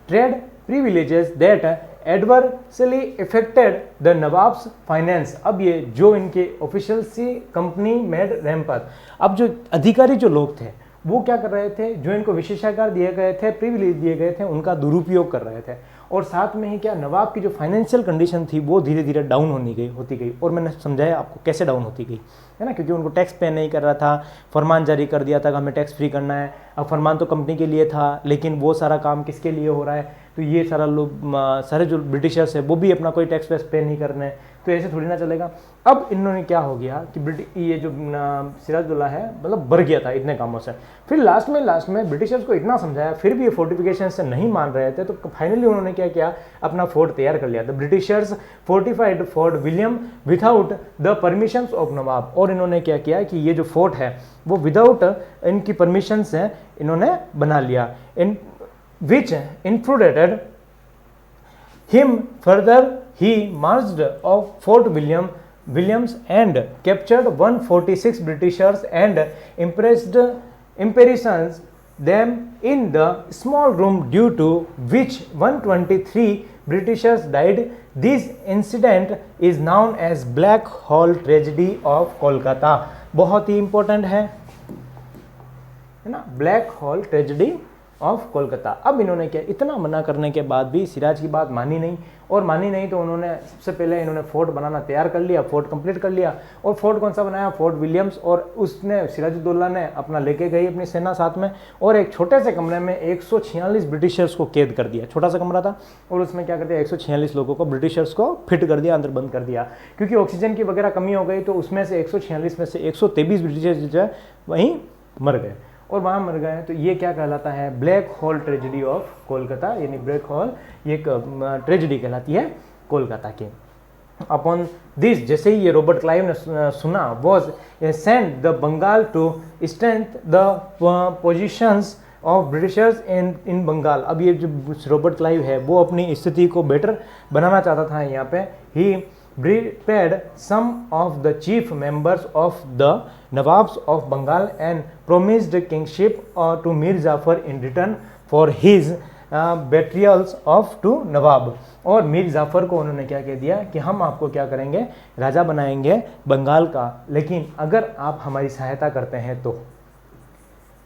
trade privileges that adversely affected the Nawab's finance. अब ये जो इनके ऑफिशियल सी कंपनी मेड रैम्पत, अब जो अधिकारी जो लोग थे वो क्या कर रहे थे, जो इनको विशेषाधिकार दिए गए थे, प्रिविलेज दिए गए थे, उनका दुरुपयोग कर रहे थे। और साथ में ही क्या, नवाब की जो फाइनेंशियल कंडीशन थी वो धीरे धीरे डाउन होती गई। और मैंने समझाया आपको कैसे डाउन होती गई, है ना, क्योंकि उनको टैक्स पे नहीं कर रहा था, फरमान जारी कर दिया था कि हमें टैक्स फ्री करना है। अब फरमान तो कंपनी के लिए था, लेकिन वो सारा काम किसके लिए हो रहा है, तो ये सारा लोग सारे जो ब्रिटिशर्स है वो भी अपना कोई टैक्स वैक्स पे नहीं कर रहे हैं, तो ऐसे थोड़ी ना चलेगा। अब इन्होंने क्या हो गया कि ये जो सिराजुद्दौला है मतलब भर गया था इतने कामों से। फिर लास्ट में ब्रिटिशर्स को इतना समझाया, फिर भी ये फोर्टिफिकेशन से नहीं मान रहे थे, तो फाइनली उन्होंने क्या किया, अपना फोर्ट तैयार कर लिया। The Britishers fortified fort William without the permission of nawab. और इन्होंने क्या किया कि ये जो फोर्ट है वो विदाउट इनकी परमिशन से इन्होंने बना लिया। In which infuriated him further he marched of Fort Williams and captured 146 Britishers and imprisoned them in the small room, due to which 123 Britishers died. This incident is known as Black Hole Tragedy of Kolkata। बहुत ही इंपॉर्टेंट है ना, black hole tragedy of Kolkata. अब इन्होंने क्या, इतना मना करने के बाद भी सिराज की बात मानी नहीं, और मानी नहीं तो उन्होंने सबसे पहले इन्होंने फोर्ट बनाना तैयार कर लिया, फोर्ट कंप्लीट कर लिया। और फोर्ट कौन सा बनाया, फोर्ट विलियम्स। और उसने सिराजुद्दौला ने अपना लेके गई अपनी सेना साथ में, और एक छोटे से कमरे में 146 ब्रिटिशर्स को कैद कर दिया। छोटा सा कमरा था और उसमें क्या कर दिया, 146 लोगों को ब्रिटिशर्स को फिट कर दिया, अंदर बंद कर दिया। क्योंकि ऑक्सीजन की वगैरह कमी हो गई, तो उसमें से 146 में से 123 ब्रिटिशर्स जो है वहीं मर गए, और वहाँ मर गए। तो ये क्या कहलाता है, black hole tragedy of Kolkata, यानी ब्लैक होल ये एक ट्रेजेडी कहलाती है कोलकाता की। अपॉन दिस, जैसे ही ये रॉबर्ट क्लाइव ने सुना, was sent the Bengal to strength the positions of Britishers in Bengal. अब ये जो रॉबर्ट क्लाइव है वो अपनी स्थिति को बेटर बनाना चाहता था यहाँ पे। ही prepared some of the chief members of the Nawabs of Bengal and promised kingship to Mir Jafar in return for his betrayals of to Nawab। और मीर जाफर को उन्होंने क्या कह दिया कि हम आपको क्या करेंगे, राजा बनाएंगे बंगाल का, लेकिन अगर आप हमारी सहायता करते हैं तो।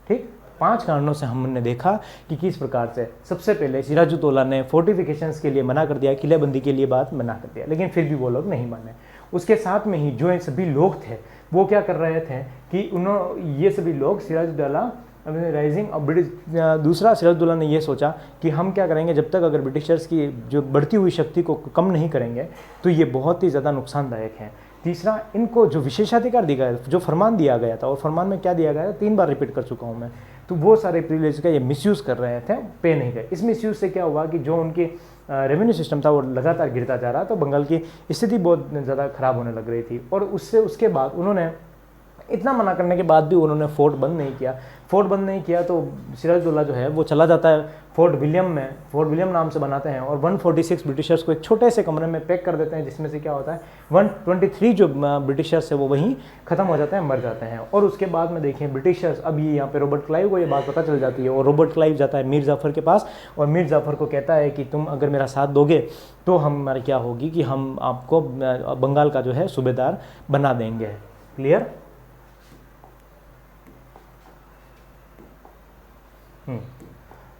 ठीक, 5 कारणों से हमने देखा कि किस प्रकार से सबसे पहले सिराजुद्दौला ने फोर्टिफिकेशंस के लिए मना कर दिया, किलेबंदी के लिए बात मना कर दिया, लेकिन फिर भी वो लोग नहीं माने। उसके साथ में ही जो सभी लोग थे वो क्या कर रहे थे कि ये सभी लोग सिराजुद्दौला राइजिंग और दूसरा सिराजुद्दौला ने ये सोचा कि हम क्या करेंगे, जब तक अगर ब्रिटिशर्स की जो बढ़ती हुई शक्ति को कम नहीं करेंगे तो ये बहुत ही ज़्यादा नुकसानदायक है। तीसरा, इनको जो विशेषाधिकार दिया गया, जो फरमान दिया गया था, और फरमान में क्या दिया गया था 3 बार रिपीट कर चुका हूँ मैं, तो वो सारे प्रिविलेज का ये मिसयूज़ कर रहे थे, पे नहीं गए। इस मिसयूज़ से क्या हुआ कि जो उनकी रेवेन्यू सिस्टम था वो लगातार गिरता जा रहा, तो बंगाल की स्थिति बहुत ज़्यादा खराब होने लग रही थी। और उसके बाद उन्होंने इतना मना करने के बाद भी उन्होंने फोर्ट बंद नहीं किया। फोर्ट बंद नहीं किया तो सिराजुद्दौला जो है वो चला जाता है फोर्ट विलियम में, फोर्ट विलियम नाम से बनाते हैं, और 146 ब्रिटिशर्स को एक छोटे से कमरे में पैक कर देते हैं, जिसमें से क्या होता है 123 जो ब्रिटिशर्स है वो वहीं ख़त्म हो जाते हैं, मर जाते हैं। और उसके बाद में देखें ब्रिटिशर्स, अब ये यहाँ पे रॉबर्ट क्लाइव को ये बात पता चल जाती है, और रॉबर्ट क्लाइव जाता है मीर जाफ़र के पास, और मीर जाफ़र को कहता है कि तुम अगर मेरा साथ दोगे तो हमारी क्या होगी कि हम आपको बंगाल का जो है सूबेदार बना देंगे। क्लियर?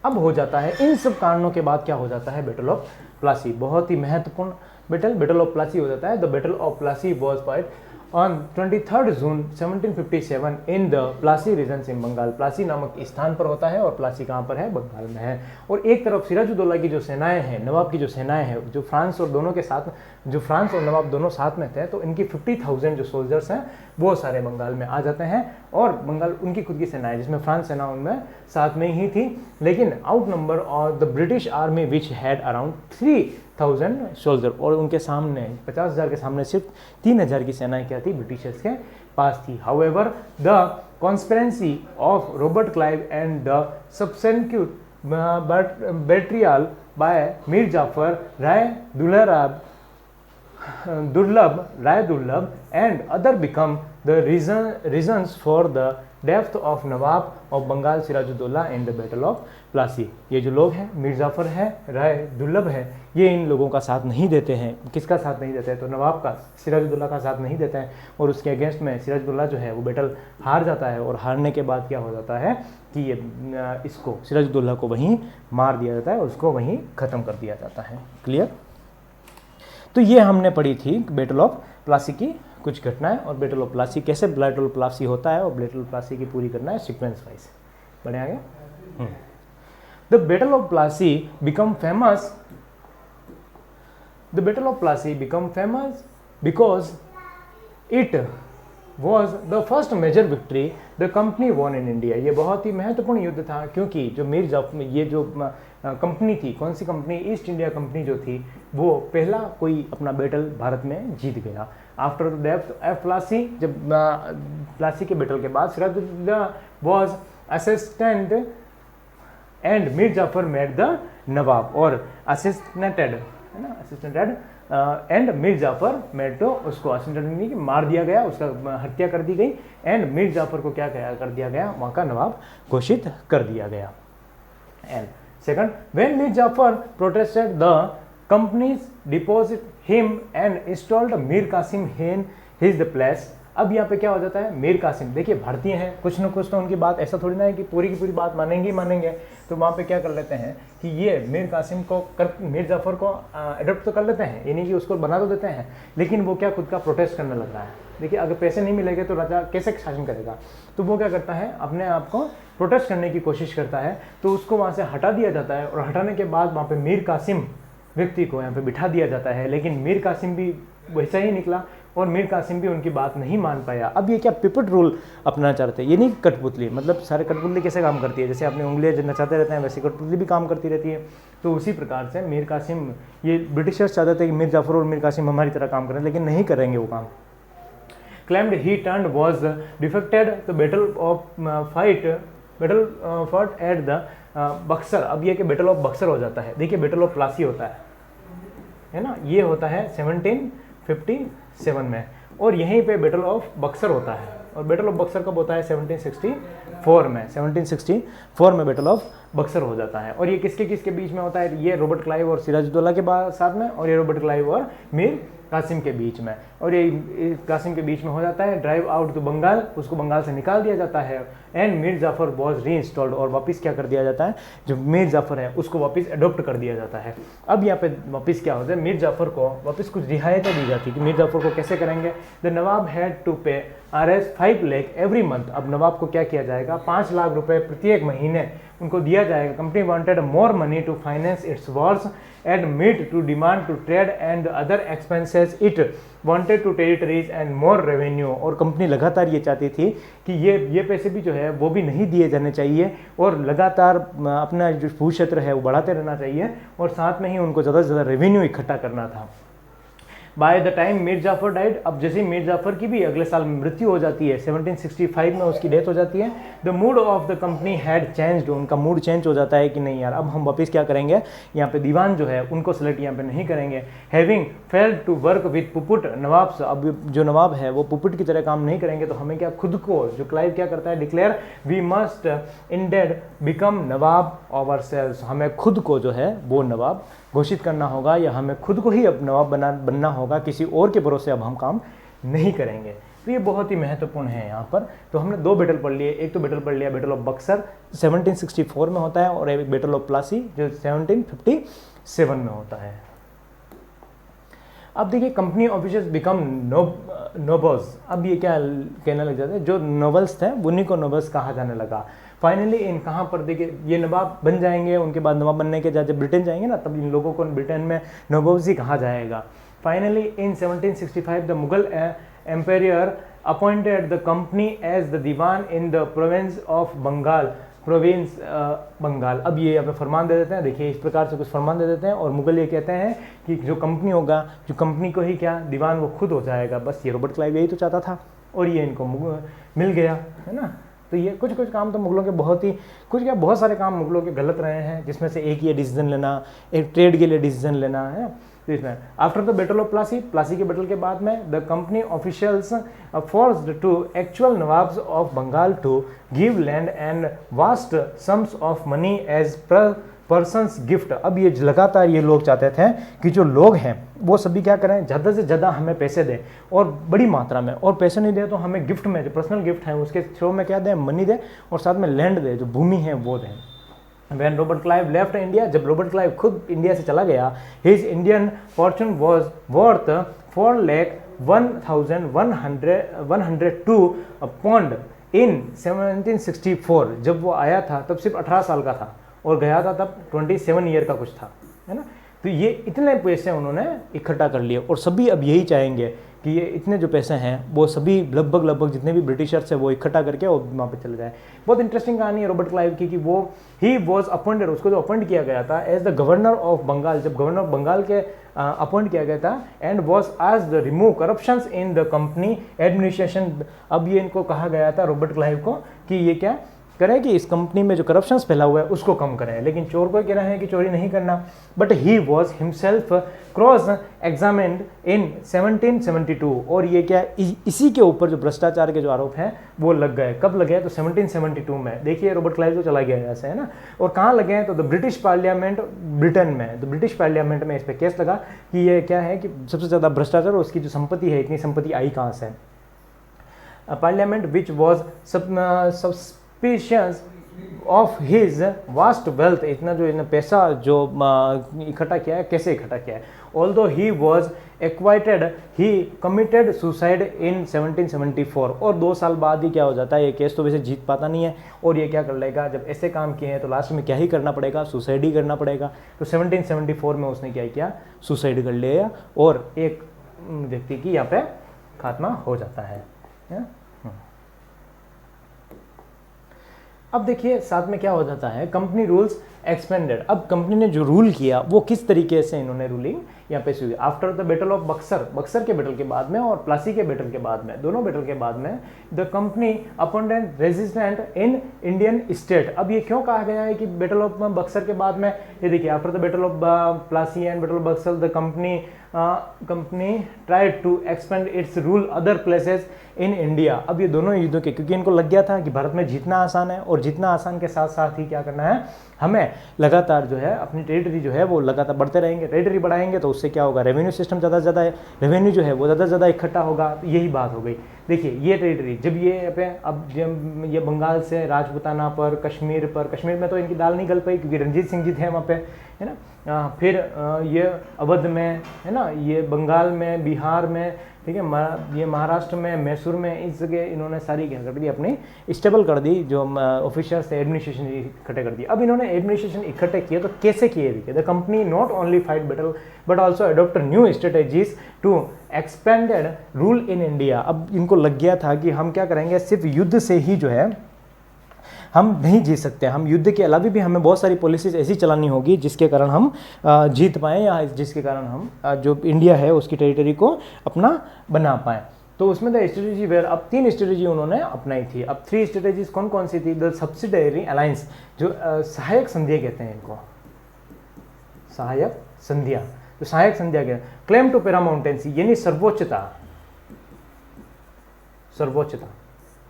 अब हो जाता है, इन सब कारणों के बाद क्या हो जाता है, बैटल ऑफ प्लासी। बहुत ही महत्वपूर्ण बैटल ऑफ प्लासी हो जाता है। The battle of Plassey was fight on 23 June 1757 in the Plassey region in Bengal. Plassey नामक स्थान पर होता है, और प्लासी कहाँ पर है, बंगाल में है। और एक तरफ सिराजुद्दौला की जो सेनाएं हैं, नवाब की जो सेनाएं हैं, जो फ्रांस और दोनों के साथ, जो फ्रांस और नवाब दोनों साथ में थे, तो इनकी 50,000 जो सोल्जर्स हैं वो सारे बंगाल में आ जाते हैं। और बंगाल उनकी खुद की सेनाएं, जिसमें फ्रांस सेना उनमें साथ में ही थी, लेकिन आउट नंबर और the British army which had around 3,000 soldier. और उनके सामने 50,000 के सामने सिर्फ 3,000 की सेनाएं क्या थी, ब्रिटिशर्स के पास थी। However the conspiracy of Robert Clive and the subsequent betrayal by Mir Jafar Rai Durlabh and other become the reasons for the death of Nawab of Bengal Siraj-ud-Daulah in the battle of Plassey. ये जो लोग हैं, मीर जाफर है, राय दुर्लभ है, ये इन लोगों का साथ नहीं देते हैं। किसका साथ नहीं देते हैं, तो नवाब का, सिराजुद्दौला का साथ नहीं देते हैं, और उसके अगेंस्ट में सिराजुद्दौला जो है वो बैटल हार जाता है। और हारने के बाद क्या हो जाता है कि ये इसको सिराजुद्दौला को वहीं मार दिया जाता है, और उसको वहीं ख़त्म कर दिया जाता है। क्लियर? तो ये हमने पढ़ी थी बैटल ऑफ प्लासी की कुछ घटनाएं, और बैटल ऑफ प्लासी कैसे बैटल ऑफ प्लासी होता है, और बैटल ऑफ प्लासी की पूरी करना है सीक्वेंस वाइज। बढ़िया आगे। The battle of Plassey become famous, the battle of Plassey become famous because it was the first major victory the company won in India. ये बहुत ही महत्वपूर्ण युद्ध था क्योंकि जो मीर जाफर, ये जो कंपनी थी, कौन सी कंपनी, ईस्ट इंडिया कंपनी जो थी, वो पहला कोई अपना बैटल भारत में जीत गया। After the death of Plassey, जब प्लासी के बैटल के बाद Sirajuddaulah was assistant and Mir Jafar made the nawab, और असिस्टेंटेड है ना, assassinated and Mir Jafar made, तो उसको असिस्टेंट मार दिया गया, उसका हत्या कर दी गई, एंड मीर जाफर को क्या कर दिया गया, वहाँ का नवाब घोषित कर दिया गया। And second, when Mir Jafar protested the companies deposit him and installed Mir Qasim in his the place. अब यहाँ पे क्या हो जाता है, मीर कासिम, देखिए भारतीय हैं, कुछ ना कुछ तो उनकी बात, ऐसा थोड़ी ना है कि पूरी की पूरी बात मानेंगे, तो वहाँ पे क्या कर लेते हैं कि ये मीर कासिम को मीर जाफर को अडोप्ट तो कर लेते हैं, ये नहीं कि उसको बना तो देते हैं, लेकिन वो क्या खुद का प्रोटेस्ट करने लग रहा है। देखिए अगर पैसे नहीं मिलेंगे तो राजा कैसे शासन करेगा, तो वो क्या करता है, अपने आप को प्रोटेस्ट करने की कोशिश करता है, तो उसको वहाँ से हटा दिया जाता है, और हटाने के बाद वहाँ पे मीर कासिम व्यक्ति को यहाँ पे बिठा दिया जाता है, लेकिन मीर कासिम भी वैसा ही निकला, और मीर कासिम भी उनकी बात नहीं मान पाया। अब ये क्या पिपट रूल अपना चाहते हैं, ये नहीं कठपुतली, मतलब सारे कठपुतली कैसे काम करती है, जैसे अपनी उंगलियां नचाते रहते हैं वैसे कठपुतली भी काम करती रहती है। तो उसी प्रकार से मीर कासिम, ये ब्रिटिशर्स चाहते थे कि मीर जाफर और मीर कासिम हमारी तरह काम करें, लेकिन नहीं करेंगे वो काम। Claimed he turned was defected the battle fought at the Buxar. अब ये कि बैटल ऑफ बक्सर हो जाता है, देखिए बैटल ऑफ प्लासी होता है ना, ये होता है 1757 में, और यहीं पे बैटल ऑफ बक्सर होता है, और बैटल ऑफ बक्सर कब होता है, 1764 में, 1764 में बैटल ऑफ बक्सर हो जाता है। और ये किसके किसके बीच में होता है, ये रॉबर्ट क्लाइव और सिराजुद्दौला के साथ में, और ये रॉबर्ट क्लाइव और मीर कासिम के बीच में, और ये कासिम के बीच में हो जाता है। ड्राइव आउट टू बंगाल, उसको बंगाल से निकाल दिया जाता है, एंड मीर जाफर वॉज री इंस्टॉल्ड, और वापस क्या कर दिया जाता है, जो मीर जाफर है उसको वापस अडोप्ट कर दिया जाता है। अब यहाँ पे वापस क्या होता है, मीर जाफर को वापस कुछ रियायतें दी जाती है कि मीर जाफर को कैसे करेंगे। द नवाब हैड टू पे Rs 5 लाख एवरी मंथ। अब नवाब को क्या किया जाएगा, 5 लाख रुपए प्रत्येक महीने उनको दिया जाएगा। Company wanted more money to finance its wars and meet to demand to trade and other expenses, it wanted to territories and more revenue. और कंपनी लगातार ये चाहती थी कि ये पैसे भी जो है वो भी नहीं दिए जाने चाहिए, और लगातार अपना जो भू क्षेत्र है वो बढ़ाते रहना चाहिए, और साथ में ही उनको ज़्यादा से ज़्यादा रेवेन्यू इकट्ठा करना था। By the time Mir Jafar died, अब जैसे मीर जाफर की भी अगले साल मृत्यु हो जाती है, 1765 में उसकी डेथ हो जाती है। The mood off the company had changed, उनका मूड चेंज हो जाता है कि नहीं यार अब हम वापस क्या करेंगे, यहाँ पे दीवान जो है उनको सेलेक्ट यहाँ पे नहीं करेंगे। Having failed to work with puppet nawab, अब जो नवाब है वो पुपुट की तरह काम नहीं करेंगे, तो हमें क्या खुद को, जो क्लाइव क्या करता है, declare we must indeed become nawab ourselves, हमें खुद को जो है वो नवाब घोषित करना होगा, या हमें खुद को ही अब नवाब बनना होगा, किसी और के भरोसे अब हम काम नहीं करेंगे। तो ये बहुत ही महत्वपूर्ण है यहाँ पर। तो हमने दो बैटल पढ़ लिए, एक तो बैटल पढ़ लिया बैटल ऑफ बक्सर 1764 में होता है, और एक बैटल ऑफ प्लासी जो 1757 में होता है। अब देखिए कंपनी ऑफिसर्स बिकम नोबल्स, अब ये क्या कहने लग जाते हैं, जो नोबल्स थे उन्हीं को नोबल्स कहा जाने लगा। फाइनली इन कहाँ पर देखिए ये नवाब बन जाएंगे, उनके बाद नवाब बनने के जब ब्रिटेन जाएंगे ना, तब इन लोगों को ब्रिटेन में नवाब्स ही कहा जाएगा। Finally in 1765 the Mughal empire appointed the company as the diwan in the province of Bengal, province Bengal. अब ये अपने फरमान दे देते हैं, देखिए इस प्रकार से कुछ फरमान दे देते हैं, और मुगल ये कहते हैं कि जो कंपनी होगा, जो कंपनी को ही क्या दीवान वो खुद हो जाएगा। बस ये रॉबर्ट क्लाइव यही तो चाहता था, और ये इनको मिल गया, है ना। तो ये कुछ काम तो मुगलों के बहुत सारे काम मुगलों के गलत रहे हैं, जिसमें से एक ये डिसीजन लेना, एक ट्रेड के लिए डिसीजन लेना है। तो इसमें after the battle of Plassey के बैटल के बाद में the company officials forced to actual nawabs of Bengal to give land and vast sums of money as persons gift. अब ये लगातार ये लोग चाहते थे कि जो लोग हैं वो सभी क्या करें, ज़्यादा से ज़्यादा हमें पैसे दें, और बड़ी मात्रा में, और पैसे नहीं दें तो हमें गिफ्ट में, जो पर्सनल गिफ्ट है उसके थ्रू में क्या दें, मनी दें, और साथ में लैंड दें, जो भूमि है वो दें। When Robert Clive left India, जब रॉबर्ट क्लाइव खुद इंडिया से चला गया, his Indian fortune was worth 4,01,102 pound in 1764। जब वो आया था तब सिर्फ 18 साल का था, और गया था तब 27 ईयर का कुछ था, है ना। तो ये इतने पैसे उन्होंने इकट्ठा कर लिए और सभी अब यही चाहेंगे कि ये इतने जो पैसे हैं वो सभी लगभग जितने भी ब्रिटिशर्स हैं वो इकट्ठा करके और वहाँ पे चले जाए। बहुत इंटरेस्टिंग कहानी है रॉबर्ट क्लाइव की कि वो ही वॉज अपॉइंटेड, उसको जो अपॉइंट किया गया था as the governor of Bengal, जब गवर्नर ऑफ बंगाल के अपॉइंट किया गया था, एंड वॉज आज the remove corruptions in the company administration. अब ये इनको कहा गया था रॉबर्ट क्लाइव को कि ये क्या करें कि इस कंपनी में जो करप्शंस फैला हुआ है उसको कम करें, लेकिन चोर को कह रहे हैं कि चोरी नहीं करना। But he was himself cross examined in 1772, और ये क्या इसी के ऊपर जो भ्रष्टाचार के जो आरोप हैं वो लग गए। कब लगे? तो 1772 में। देखिए रॉबर्ट क्लाइव तो चला गया ऐसे, है ना। और कहाँ लगे हैं? तो द ब्रिटिश पार्लियामेंट, ब्रिटेन में, तो ब्रिटिश पार्लियामेंट में इस पर केस लगा कि ये क्या है कि सबसे ज़्यादा भ्रष्टाचार और उसकी जो संपत्ति है, इतनी संपत्ति आई कहाँ से। Parliament which was suspicious of his vast wealth, इतना जो इन्हें पैसा जो इकट्ठा किया है, कैसे इकट्ठा किया है। Although he was acquitted, he committed suicide in 1774, और 2 साल बाद ही क्या हो जाता है, ये केस तो वैसे जीत पाता नहीं है और ये क्या कर लेगा, जब ऐसे काम किए हैं तो लास्ट में क्या ही करना पड़ेगा, सुसाइड ही करना पड़ेगा। तो 1774 में उसने क्या किया, सुसाइड कर लिया और एक व्यक्ति की यहाँ पे खात्मा हो जाता है। अब देखिए साथ में क्या हो जाता है, कंपनी रूल्स एक्सपेंडेड। अब कंपनी ने जो रूल किया वो किस तरीके से इन्होंने रूलिंग यहाँ पे हुई। After the battle of Buxar, Buxar के बैटल के बाद में और प्लासी के बैटल के बाद में, दोनों बैटल के बाद में, the company appointed resistant in Indian state. अब ये क्यों कहा गया है कि बैटल ऑफ बक्सर के बाद में, ये देखिए after the battle of Plassey and battle of Buxar the company tried to expand its rule other places in India. अब ये दोनों युद्धों के, क्योंकि इनको लग गया था कि भारत में जीतना आसान है और जीतना आसान के साथ साथ ही क्या करना है, हमें लगातार जो है अपनी टेरिटरी जो है वो लगातार बढ़ते रहेंगे। टेरिटरी बढ़ाएंगे तो उससे क्या होगा, रेवेन्यू सिस्टम ज़्यादा से ज़्यादा है, रेवेन्यू जो है वो ज़्यादा से ज़्यादा इकट्ठा होगा। तो यही बात हो गई। देखिए ये टेरिटरी जब ये पे, अब जब ये बंगाल से राजपूताना पर, कश्मीर में तो इनकी दाल नहीं गल पाई क्योंकि रणजीत सिंह जी थे वहाँ पे, है ना। फिर ये अवध में, है ना, ये बंगाल में, बिहार में, ठीक है, ये महाराष्ट्र में, मैसूर में, इस जगह इन्होंने सारी क्या कर दी, अपनी स्टेबल कर दी, जो ऑफिसर्स थे एडमिनिस्ट्रेशन इकट्ठे कर दिए। अब इन्होंने एडमिनिस्ट्रेशन इकट्ठे किए तो कैसे किए? देखिए the company not only fight battle but also adopt new strategies to expanded rule in India. अब इनको लग गया था कि हम क्या करेंगे, सिर्फ युद्ध से ही जो है हम नहीं जीत सकते, हम युद्ध के अलावा भी हमें बहुत सारी पॉलिसीज ऐसी चलानी होगी जिसके कारण हम जीत पाएँ, या जिसके कारण हम जो इंडिया है उसकी टेरिटरी को अपना बना पाएँ। तो उसमें द स्ट्रेटेजी वेयर, अब 3 स्ट्रेटेजी उन्होंने अपनाई थी। अब 3 स्ट्रेटेजीज कौन कौन सी थी? द सब्सिडरी अलायंस, जो सहायक संधियाँ कहते हैं इनको, सहायक संधियाँ, जो सहायक संधियाँ कहते हैं। क्लेम टू पैरामाउंटेंसी यानी सर्वोच्चता,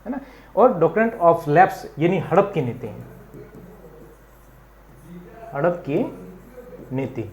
है ना। और डॉक्ट्रिन ऑफ लैप्स यानी हड़प की नीति,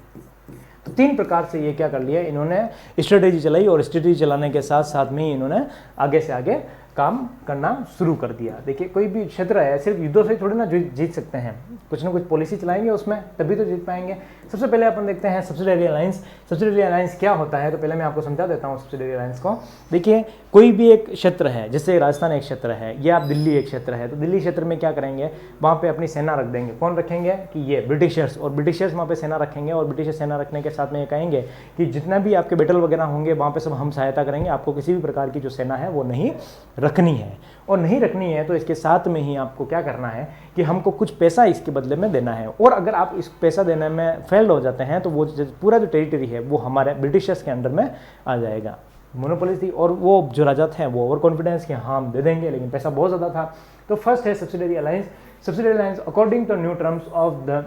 तो 3 प्रकार से ये क्या कर लिया इन्होंने, स्ट्रेटेजी चलाई और स्ट्रेटेजी चलाने के साथ साथ में ही इन्होंने आगे से आगे काम करना शुरू कर दिया। देखिए कोई भी क्षेत्र है, सिर्फ युद्धों से थोड़ी ना जीत सकते हैं, कुछ ना कुछ पॉलिसी चलाएंगे उसमें तभी तो जीत पाएंगे। सबसे पहले अपन देखते हैं सब्सिडरी अलायंस। सब्सिडरी अलायंस क्या होता है, तो पहले मैं आपको समझा देता हूँ सब्सिडरी अलायंस को। देखिए कोई भी एक क्षेत्र है, जैसे राजस्थान एक क्षेत्र है या आप दिल्ली एक क्षेत्र है, तो दिल्ली क्षेत्र में क्या करेंगे, वहाँ पे अपनी सेना रख देंगे। कौन रखेंगे कि ये ब्रिटिशर्स, और ब्रिटिशर्स वहाँ पे सेना रखेंगे और ब्रिटिशर्स सेना रखने के साथ में ये कहेंगे कि जितना भी आपके बैटल वगैरह होंगे वहाँ पे सब हम सहायता करेंगे, आपको किसी भी प्रकार की जो सेना है वो नहीं रखनी है। और नहीं रखनी है तो इसके साथ में ही आपको क्या करना है कि हमको कुछ पैसा इसके बदले में देना है, और अगर आप इस पैसा देने में फेल्ड हो जाते हैं तो वो पूरा जो टेरिटरी है वो हमारे ब्रिटिशर्स के अंडर में आ जाएगा। मोनोपोली थी और वो जो राजा थे वो ओवर कॉन्फिडेंस कि हाँ हम दे देंगे, लेकिन पैसा बहुत ज़्यादा था। तो फर्स्ट है subsidiary alliance. Subsidiary alliance according to new terms of the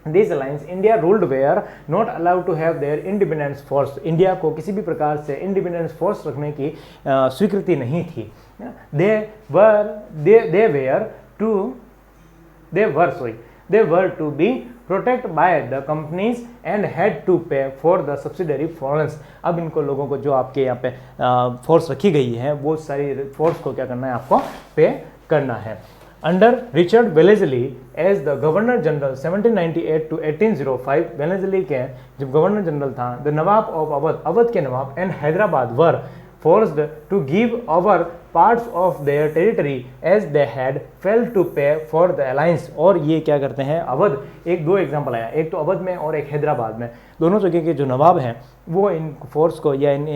this alliance India ruled where not allowed to have their independence force. India को किसी भी प्रकार से इंडिपेंडेंस फोर्स रखने की स्वीकृति नहीं थी। They were to be protected by the companies and had to pay for the subsidiary foreigns। अब इनको लोगों को जो आपके यहाँ पे फोर्स रखी गई है वो सारी फोर्स को क्या करना है, आपको पे करना है। Under Richard Wellesley as the governor general 1798 to 1805, Wellesley के जब गवर्नर जनरल था, द नवाब ऑफ अवध, अवध के nawab and Hyderabad were forced to give over parts of their territory as they had failed to pay for the alliance। और ये क्या करते हैं, अवध, एक दो एग्जाम्पल आया, एक तो अवध में और एक हैदराबाद में, दोनों जगह के जो नवाब हैं वो इन फोर्स को या इन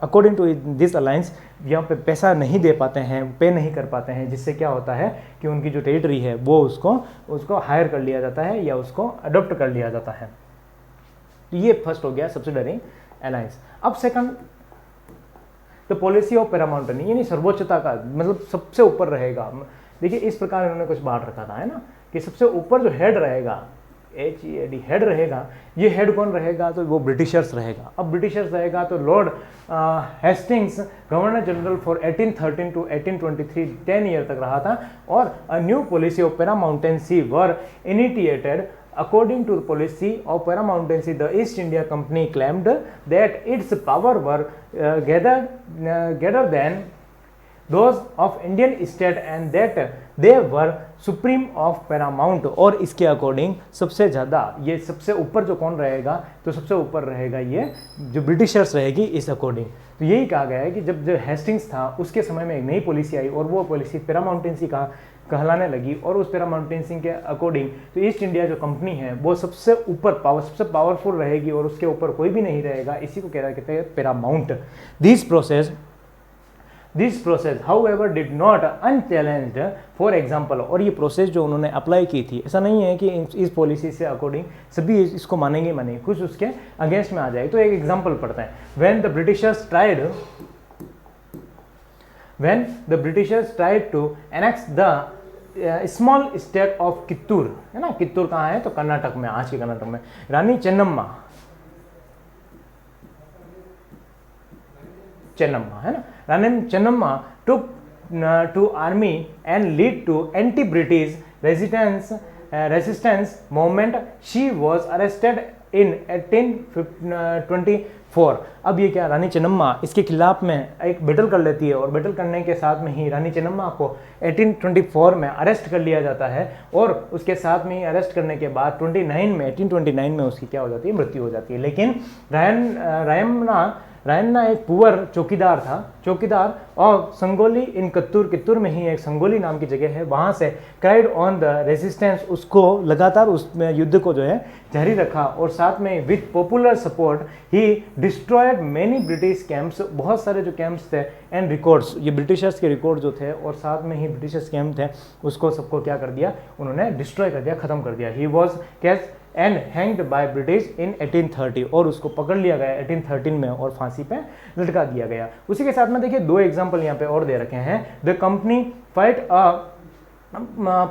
अकॉर्डिंग टू दिस अलायंस यहाँ पे पैसा नहीं दे पाते हैं, पे नहीं कर पाते हैं, जिससे क्या होता है कि उनकी जो टेरिटरी है वो उसको हायर कर लिया जाता है या उसको अडोप्ट कर लिया जाता है। तो ये फर्स्ट हो गया सब्सिडरी अलायंस। अब सेकंड, द पॉलिसी ऑफ पैरामाउंटनी, यानी सर्वोच्चता का मतलब सबसे ऊपर रहेगा। देखिए इस प्रकार इन्होंने कुछ बांट रखा था, है ना, कि सबसे ऊपर जो हेड रहेगा, HEAD हेड रहेगा, ये हेड कौन रहेगा, तो वो ब्रिटिशर्स रहेगा। अब ब्रिटिशर्स रहेगा तो lord Hastings governor general for 1813 to 1823 10 year तक रहा था। और a new policy of paramountcy were initiated. According to the policy of Paramountcy, the East India Company claimed that its power were greater than those of Indian state and that they were supreme of paramount। और इसके अकॉर्डिंग सबसे ज़्यादा, ये सबसे ऊपर जो कौन रहेगा, तो सबसे ऊपर रहेगा ये जो ब्रिटिशर्स रहेगी इस अकॉर्डिंग। तो यही कहा गया है कि जब जो हेस्टिंग्स था उसके समय में एक नई पॉलिसी आई और वो पॉलिसी पैरामाउंटेंसी का कहलाने लगी, और उस पैरामाउंटेंसी के अकॉर्डिंग तो ईस्ट इंडिया जो कंपनी है वो सबसे ऊपर सबसे पावरफुल रहेगी और उसके ऊपर कोई भी नहीं रहेगा, इसी को कहते हैं Paramount. This process however did not unchallenged. For example, और ये प्रोसेस जो उन्होंने अप्लाई की थी, ऐसा नहीं है कि इस पॉलिसी से अकॉर्डिंग सभी इसको मानेंगे मानेंगे, कुछ उसके अगेंस्ट में आ जाए। तो एक एग्जाम्पल पढ़ते हैं। When the Britishers tried to annex the small state of Kittur, है ना, कित्तूर कहाँ है, तो कर्नाटक में, आज के कर्नाटक में। रानी चेन्नम्मा है ना, Rani Chennamma took to army and lead to anti-British resistance movement. She was arrested in 1824। अब ये क्या, रानी चेन्नम्मा इसके खिलाफ में एक बैटल कर लेती है और बैटल करने के साथ में ही रानी चेन्नम्मा को 1824 में अरेस्ट कर लिया जाता है। और उसके साथ में ही अरेस्ट करने के बाद 1829 में उसकी क्या हो जाती है, मृत्यु हो जाती है। लेकिन रायन्ना एक पुअर चौकीदार और संगोली इन कित्तूर में ही एक संगोली नाम की जगह है, वहाँ से क्राइड ऑन द रेजिस्टेंस, उसको लगातार उसमें युद्ध को जो है जारी रखा। और साथ में with popular support he destroyed many British camps, बहुत सारे जो कैंप्स थे एंड रिकॉर्ड्स, ये ब्रिटिशर्स के रिकॉर्ड जो थे और साथ में ही ब्रिटिशर्स कैंप थे उसको सबको क्या कर दिया, उन्होंने डिस्ट्रॉय कर दिया, खत्म कर दिया। He was catch and hanged by British in 1830, और उसको पकड़ लिया गया 1813 में और फांसी पे लटका दिया गया। उसी के साथ में देखिए दो एग्जांपल यहाँ पे और दे रखे हैं। The company fight a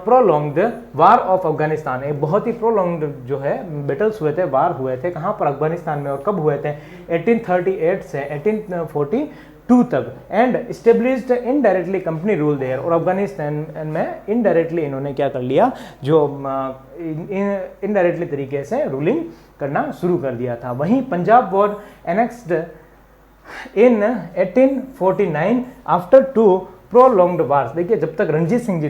prolonged war of Afghanistan, एक बहुत ही प्रोलॉन्ग्ड जो है बैटल्स हुए थे, वार हुए थे, कहाँ पर, अफगानिस्तान में। और कब हुए थे, 1838 से 1842 तक। And established indirectly company rule there, और अफगानिस्तान में इनडायरेक्टली इन्होंने क्या कर लिया, जो इनडायरेक्टली तरीके से रूलिंग करना शुरू कर दिया था। वहीं Punjab was annexed in 1849 after 2 prolonged wars. देखिए जब तक रणजीत सिंह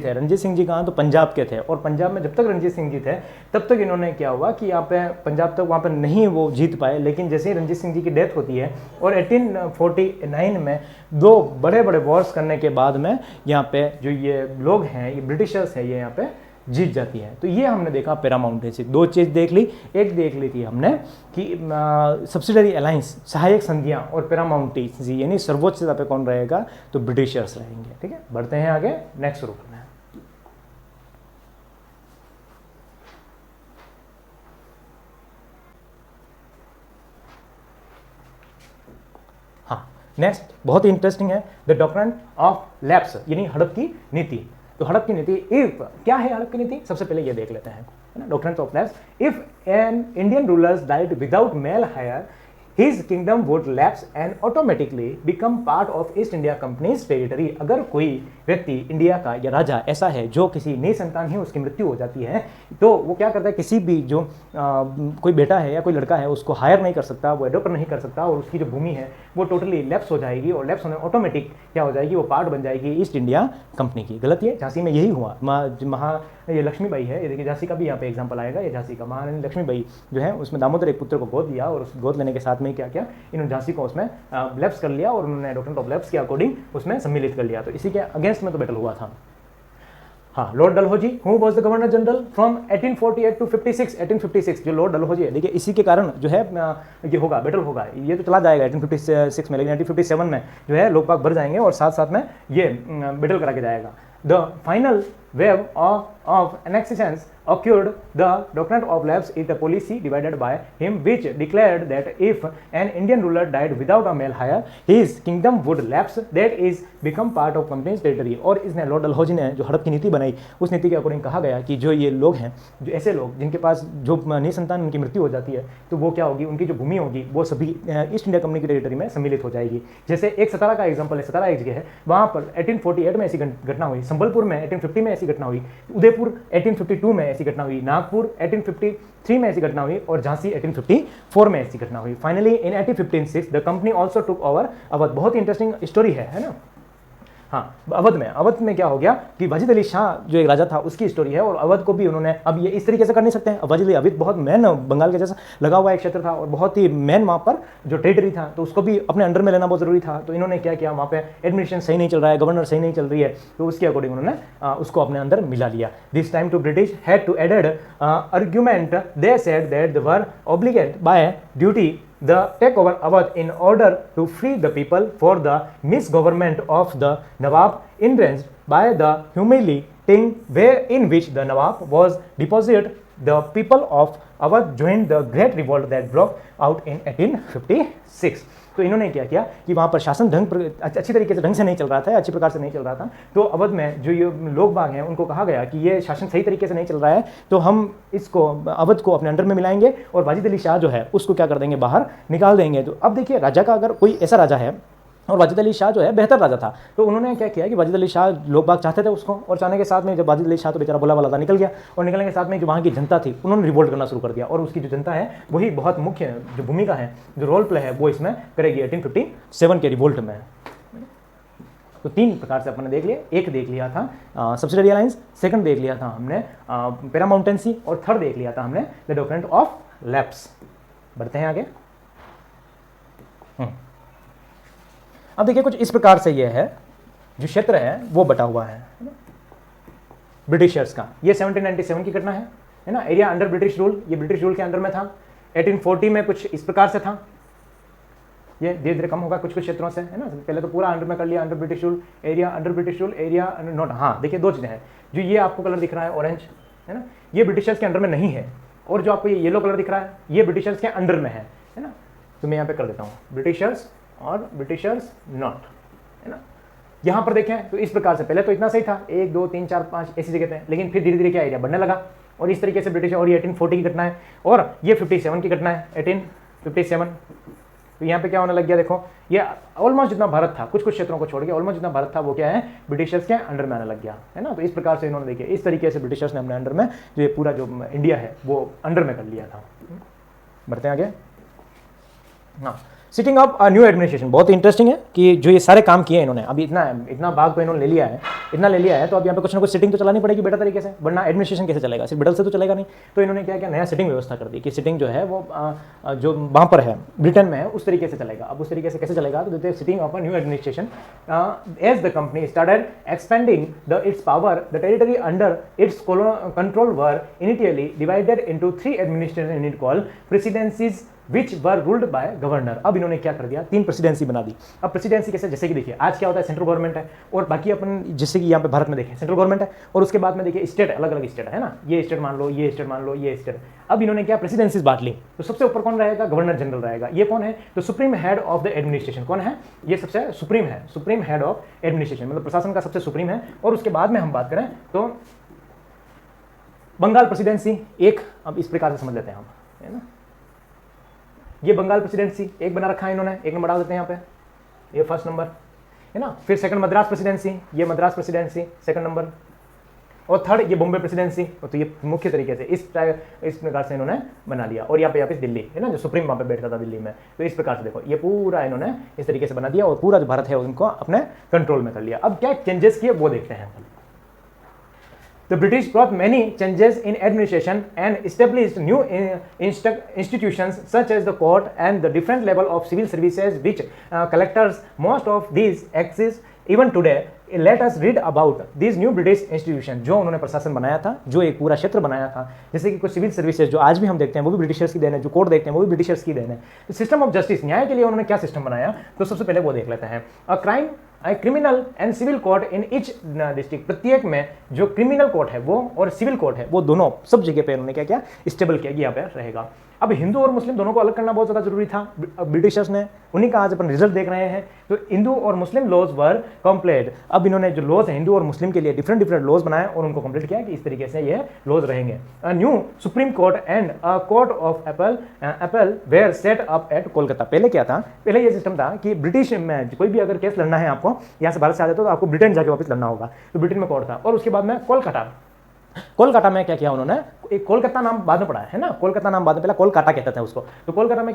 जी कहाँ, तो पंजाब के थे, और पंजाब में जब तक रणजीत सिंह जी थे तब तक इन्होंने क्या हुआ कि यहाँ पे पंजाब तक वहाँ पे नहीं वो जीत पाए। लेकिन जैसे ही रणजीत सिंह जी की डेथ होती है और 1849 में दो बड़े बड़े वॉर्स करने के बाद में यहाँ पे जो ये लोग हैं, ये ब्रिटिशर्स हैं, ये यहाँ पे जीत जाती है। तो ये हमने देखा पैरामाउंटेंसी, दो चीज़ देख ली। एक देख ली थी हमने कि सब्सिडरी अलायंस, सहायक संधियां, और पैरामाउंटेंसी यानी सर्वोच्चता पे कौन रहेगा, तो ब्रिटिशर्स रहेंगे। ठीक है, बढ़ते हैं आगे, नेक्स्ट शुरू करना है। हाँ, नेक्स्ट बहुत ही इंटरेस्टिंग है, द डॉक्ट्रिन ऑफ लैप्स, यानी हड़प की नीति। तो हड़प की नीति, इफ क्या है हड़प की नीति, सबसे पहले ये देख लेते हैं, है ना, doctrine of lapse. If an Indian rulers died without male heir, his kingdom would lapse and automatically become part of East India Company's territory। अगर कोई व्यक्ति इंडिया का या राजा ऐसा है जो किसी नई संतान ही उसकी मृत्यु हो जाती है, तो वो क्या करता है, किसी भी जो कोई बेटा है या कोई लड़का है उसको हायर नहीं कर सकता, वो एडॉप्ट नहीं कर सकता, और उसकी जो भूमि है वो टोटली लैप्स हो जाएगी, और लैप्स होने ऑटोमेटिक क्या हो जाएगी, वो पार्ट बन जाएगी ईस्ट इंडिया कंपनी की। गलत ये झांसी में यही हुआ। ये लक्ष्मीबाई है, ये देखिए झांसी का भी यहाँ पे एग्जाम्पल आएगा, ये झांसी का महारानी लक्ष्मीबाई जो है उसमें दामोदर एक पुत्र को गोद लिया, और उस गोद लेने के साथ में उन्होंने क्या किया, इन्होंने झांसी को उसमें लैप्स कर लिया और उन्होंने डॉक्ट्रिन ऑफ लैप्स के अकॉर्डिंग उसमें सम्मिलित कर लिया। तो इसी के अगेंस्ट में तो बैटल हुआ था। हाँ, Lord Dalhousie who was the governor general from 1848 to 56। 1856 जो लॉर्ड डलहौजी है, देखिए इसी के कारण जो है ये होगा, बैटल होगा, ये तो चला जाएगा 1856 में, लेकिन 1857 में जो है लोग बाग भर जाएंगे और साथ साथ में ये बैटल करा के जाएगा। The final wave of annexations occurred. The doctrine of lapse is a policy divided by him which declared that if an Indian ruler died without a male heir, his kingdom would lapse, that is become part of company's territory। और इसने लॉर्ड डलहौजी ने जो हड़प की नीति बनाई, उस नीति के अकॉर्डिंग कहा गया कि जो ये लोग हैं, जो ऐसे लोग जिनके पास जो निसंतान उनकी मृत्यु हो जाती है, तो वो क्या होगी, उनकी जो भूमि होगी वो सभी ईस्ट इंडिया कंपनी की टेरिटरी में सम्मिलित हो जाएगी। जैसे एक सतारा का एग्जाम्पल है, सतारा एक जगह है, वहाँ पर 1848 में ऐसी घटना हुई, संबलपुर में 1850 में ऐसी घटना हुई, उदयपुर 1852 में ऐसी घटना हुई, नागपुर 1853 में ऐसी घटना हुई और झांसी 1854 में ऐसी घटना हुई। Finally in 1856 the company also took over Awadh. बहुत ही इंटरेस्टिंग स्टोरी है ना। हाँ, अवध में क्या हो गया कि वाजिद अली शाह जो एक राजा था उसकी स्टोरी है, और अवध को भी उन्होंने, अब ये इस तरीके से कर नहीं सकते हैं, वाजिद अली अवध बहुत मेन बंगाल के जैसा लगा हुआ एक क्षेत्र था और बहुत ही मेन वहाँ पर जो टेरिटरी था, तो उसको भी अपने अंडर में लेना बहुत जरूरी था। तो इन्होंने क्या किया, वहाँ पे एडमिनिस्ट्रेशन सही नहीं चल रहा है, गवर्नर सही नहीं चल रही है, तो उसके अकॉर्डिंग उन्होंने उसको अपने अंदर मिला लिया। This time to British had to added argument, they said that they were obligated by duty the takeover Awadh in order to free the people for the misgovernment of the Nawab, influenced by the humiliating way in which the Nawab was deposited. The people of Awadh joined the great revolt that broke out in 1856। तो इन्होंने क्या किया कि वहाँ पर शासन अच्छी तरीके से ढंग से नहीं चल रहा था, अच्छी प्रकार से नहीं चल रहा था, तो अवध में जो ये लोग बाग हैं उनको कहा गया कि ये शासन सही तरीके से नहीं चल रहा है, तो हम इसको अवध को अपने अंडर में मिलाएंगे और वाजिद अली शाह जो है उसको क्या कर देंगे, बाहर निकाल देंगे। तो अब देखिए, राजा का अगर कोई ऐसा राजा है और वाजिद अली शाह जो है बेहतर राजा था, तो उन्होंने क्या किया कि वाजिद अली शाह, लोग बाग चाहते थे उसको, और चाहने के साथ में जब वाजिद अली शाह तो बेचारा भोला वाला था, निकल गया, और निकलने के साथ में जो वहाँ की जनता थी उन्होंने रिवोल्ट करना शुरू कर दिया, और उसकी जो जनता है वही बहुत मुख्य जो भूमिका है, जो रोल प्ले है वो इसमें करेगी 1857 के रिवोल्ट में। तो तीन प्रकार से अपने देख लिए, एक देख लिया था सब्सिडरी अलायंस, सेकंड देख लिया था हमने पैरामाउंटेंसी, और थर्ड देख लिया था हमने द डॉक्ट्रिन ऑफ लैप्स। बढ़ते हैं आगे। अब देखिए, कुछ इस प्रकार से ये है, जो क्षेत्र है वो बटा हुआ है ब्रिटिशर्स का। ये 1797 की घटना है ना। एरिया अंडर ब्रिटिश रूल, ये ब्रिटिश रूल के अंडर में था। 1840 में कुछ इस प्रकार से था, ये धीरे धीरे कम होगा कुछ कुछ क्षेत्रों से, है ना। पहले तो पूरा अंडर में कर लिया, under British rule, area under British rule, area not. हाँ, देखिए दो चीज़ें हैं, जो ये आपको कलर दिख रहा है ऑरेंज, है ना, ये ब्रिटिशर्स के अंडर में नहीं है, और जो आपको ये येलो कलर दिख रहा है ये ब्रिटिशर्स के अंडर में है ना। तो मैं यहाँ पे कर देता हूँ ब्रिटिशर्स और ब्रिटिशर्स नॉट, है ना। यहाँ पर देखें तो इस प्रकार से पहले तो इतना सही था, 1 2 3 4 5 ऐसी जगह पे, लेकिन फिर धीरे धीरे क्या एरिया बढ़ने लगा, और इस तरीके से ब्रिटिश, और ये 1840 की घटना है, और ये 57 की घटना है 1857। तो यहाँ पे क्या होने लग गया, देखो ये ऑलमोस्ट जितना भारत था, कुछ कुछ क्षेत्रों को छोड़ के ऑलमोस्ट जितना भारत था वो क्या है, ब्रिटिशर्स के अंडर में आने लग गया, है ना। तो इस प्रकार से इन्होंने देखिए, इस तरीके से ब्रिटिशर्स ने अपने अंडर में जो ये पूरा जो इंडिया है वो अंडर में कर लिया था। बढ़ते हैं आगे। हाँ, सिटिंग अप अ न्यू एडमिनिस्ट्रेशन, बहुत इंटरेस्टिंग है कि जो ये सारे काम किए इन्होंने, अभी इतना भाग को इन्होंने ले लिया है, इतना ले लिया है, तो अब यहाँ पे कुछ ना कुछ सिटिंग तो चलानी पड़ेगी बेटर तरीके से, वरना एडमिनिस्ट्रेशन कैसे चलेगा, सिर्फ बिडल से तो चलेगा नहीं। तो इन्होंने क्या किया, नया सिटिंग व्यवस्था कर दी कि सिटिंग जो है वो जो वहाँ पर है ब्रिटेन में है उस तरीके से चलेगा। अब उस तरीके से कैसे चलेगा, तो देते sitting of a new administration as the company started expanding its power, the territory under its control were initially divided into 3 administration unit called presidencies which were ruled by governor. अब इन्होंने क्या कर दिया, 3 प्रेसिडेंसी बना दी। अब प्रेसिडेंसी कैसे, जैसे कि देखिए आज क्या होता है, सेंट्रल गवर्नमेंट है, और बाकी अपन जैसे कि यहाँ पे भारत में देखें सेंट्रल गवर्नमेंट है, और उसके बाद में देखिए स्टेट, अलग अलग स्टेट है ना, ये स्टेट मान लो, ये स्टेट मान लो, ये स्टेट। अब इन्होंने क्या प्रेसिडेंसीज बांट ली, तो सबसे ऊपर कौन रहेगा, गवर्नर जनरल रहेगा। ये कौन है, तो supreme head of the administration कौन है, ये सबसे सुप्रीम है, सुप्रीम हेड ऑफ एडमिनिस्ट्रेशन, मतलब प्रशासन का सबसे सुप्रीम है। और उसके बाद में हम बात करें तो बंगाल प्रेसिडेंसी एक, अब इस प्रकार से समझ लेते हैं हम, है ना। ये बंगाल प्रेसिडेंसी एक बना रखा है इन्होंने, एक नंबर डाल देते हैं यहाँ पे, ये फर्स्ट नंबर है ना। फिर सेकंड मद्रास प्रेसिडेंसी, ये मद्रास प्रेसिडेंसी सेकंड नंबर, और थर्ड ये बॉम्बे प्रेसिडेंसी। तो ये मुख्य तरीके से इस प्रकार से इन्होंने बना लिया। और यहाँ पे दिल्ली है ना, जो सुप्रीम वहाँ पे बैठता था दिल्ली में, तो इस प्रकार से देखो ये पूरा इन्होंने इस तरीके से बना दिया, और पूरा जो भारत है उनको अपने कंट्रोल में कर लिया। अब क्या चेंजेस किए वो देखते हैं। The British brought many changes in administration and established new institutions such as the court and the different level of civil services which collectors. Most of these exist even today. Let us read about these new British institutions. जो उन्होंने प्रशासन बनाया था, जो एक पूरा क्षेत्र बनाया था, जैसे कि कुछ सिविल सर्विसेज जो आज भी हम देखते हैं वो भी ब्रिटिशर्स की देन है, जो कोर्ट देखते हैं वो भी ब्रिटिशर्स की देन है. सिस्टम ऑफ जस्टिस, न्याय के लिए उन्होंने क्या सिस्टम बनाया, तो सबसे पहले वो देख लेते हैं. Criminal and civil court in each district. प्रत्येक में जो क्रिमिनल कोर्ट है वो और सिविल कोर्ट है वो दोनों सब जगह पे उन्होंने क्या किया, स्टेबल किया, यहाँ पे रहेगा. अब हिंदू और मुस्लिम दोनों को अलग करना बहुत ज़्यादा जरूरी था ब्रिटिशर्स ने. उन्हीं का आज अपन रिजल्ट देख रहे हैं. तो हिंदू और मुस्लिम लॉज वर कंप्लीट. अब इन्होंने जो लॉज है हिंदू और मुस्लिम के लिए डिफरेंट लॉज बनाए और उनको कंप्लीट किया कि इस तरीके से ये लॉज रहेंगे. New supreme court and court of appeal where set up at Kolkata. पहले क्या था, पहले ये सिस्टम था कि ब्रिटिश में कोई भी अगर केस लड़ना है आपको, यहाँ से भारत से आ जाते हो तो आपको ब्रिटेन जाके वापस लड़ना होगा. तो ब्रिटेन में कोर्ट था. और उसके बाद में कोलकाता में क्या किया उन्होंने, एक कोलकाता नाम बाद में पड़ा है ना, कोलकाता नाम बाद में, पहला कोलकाता कहते थे उसको. तो कोलकाता में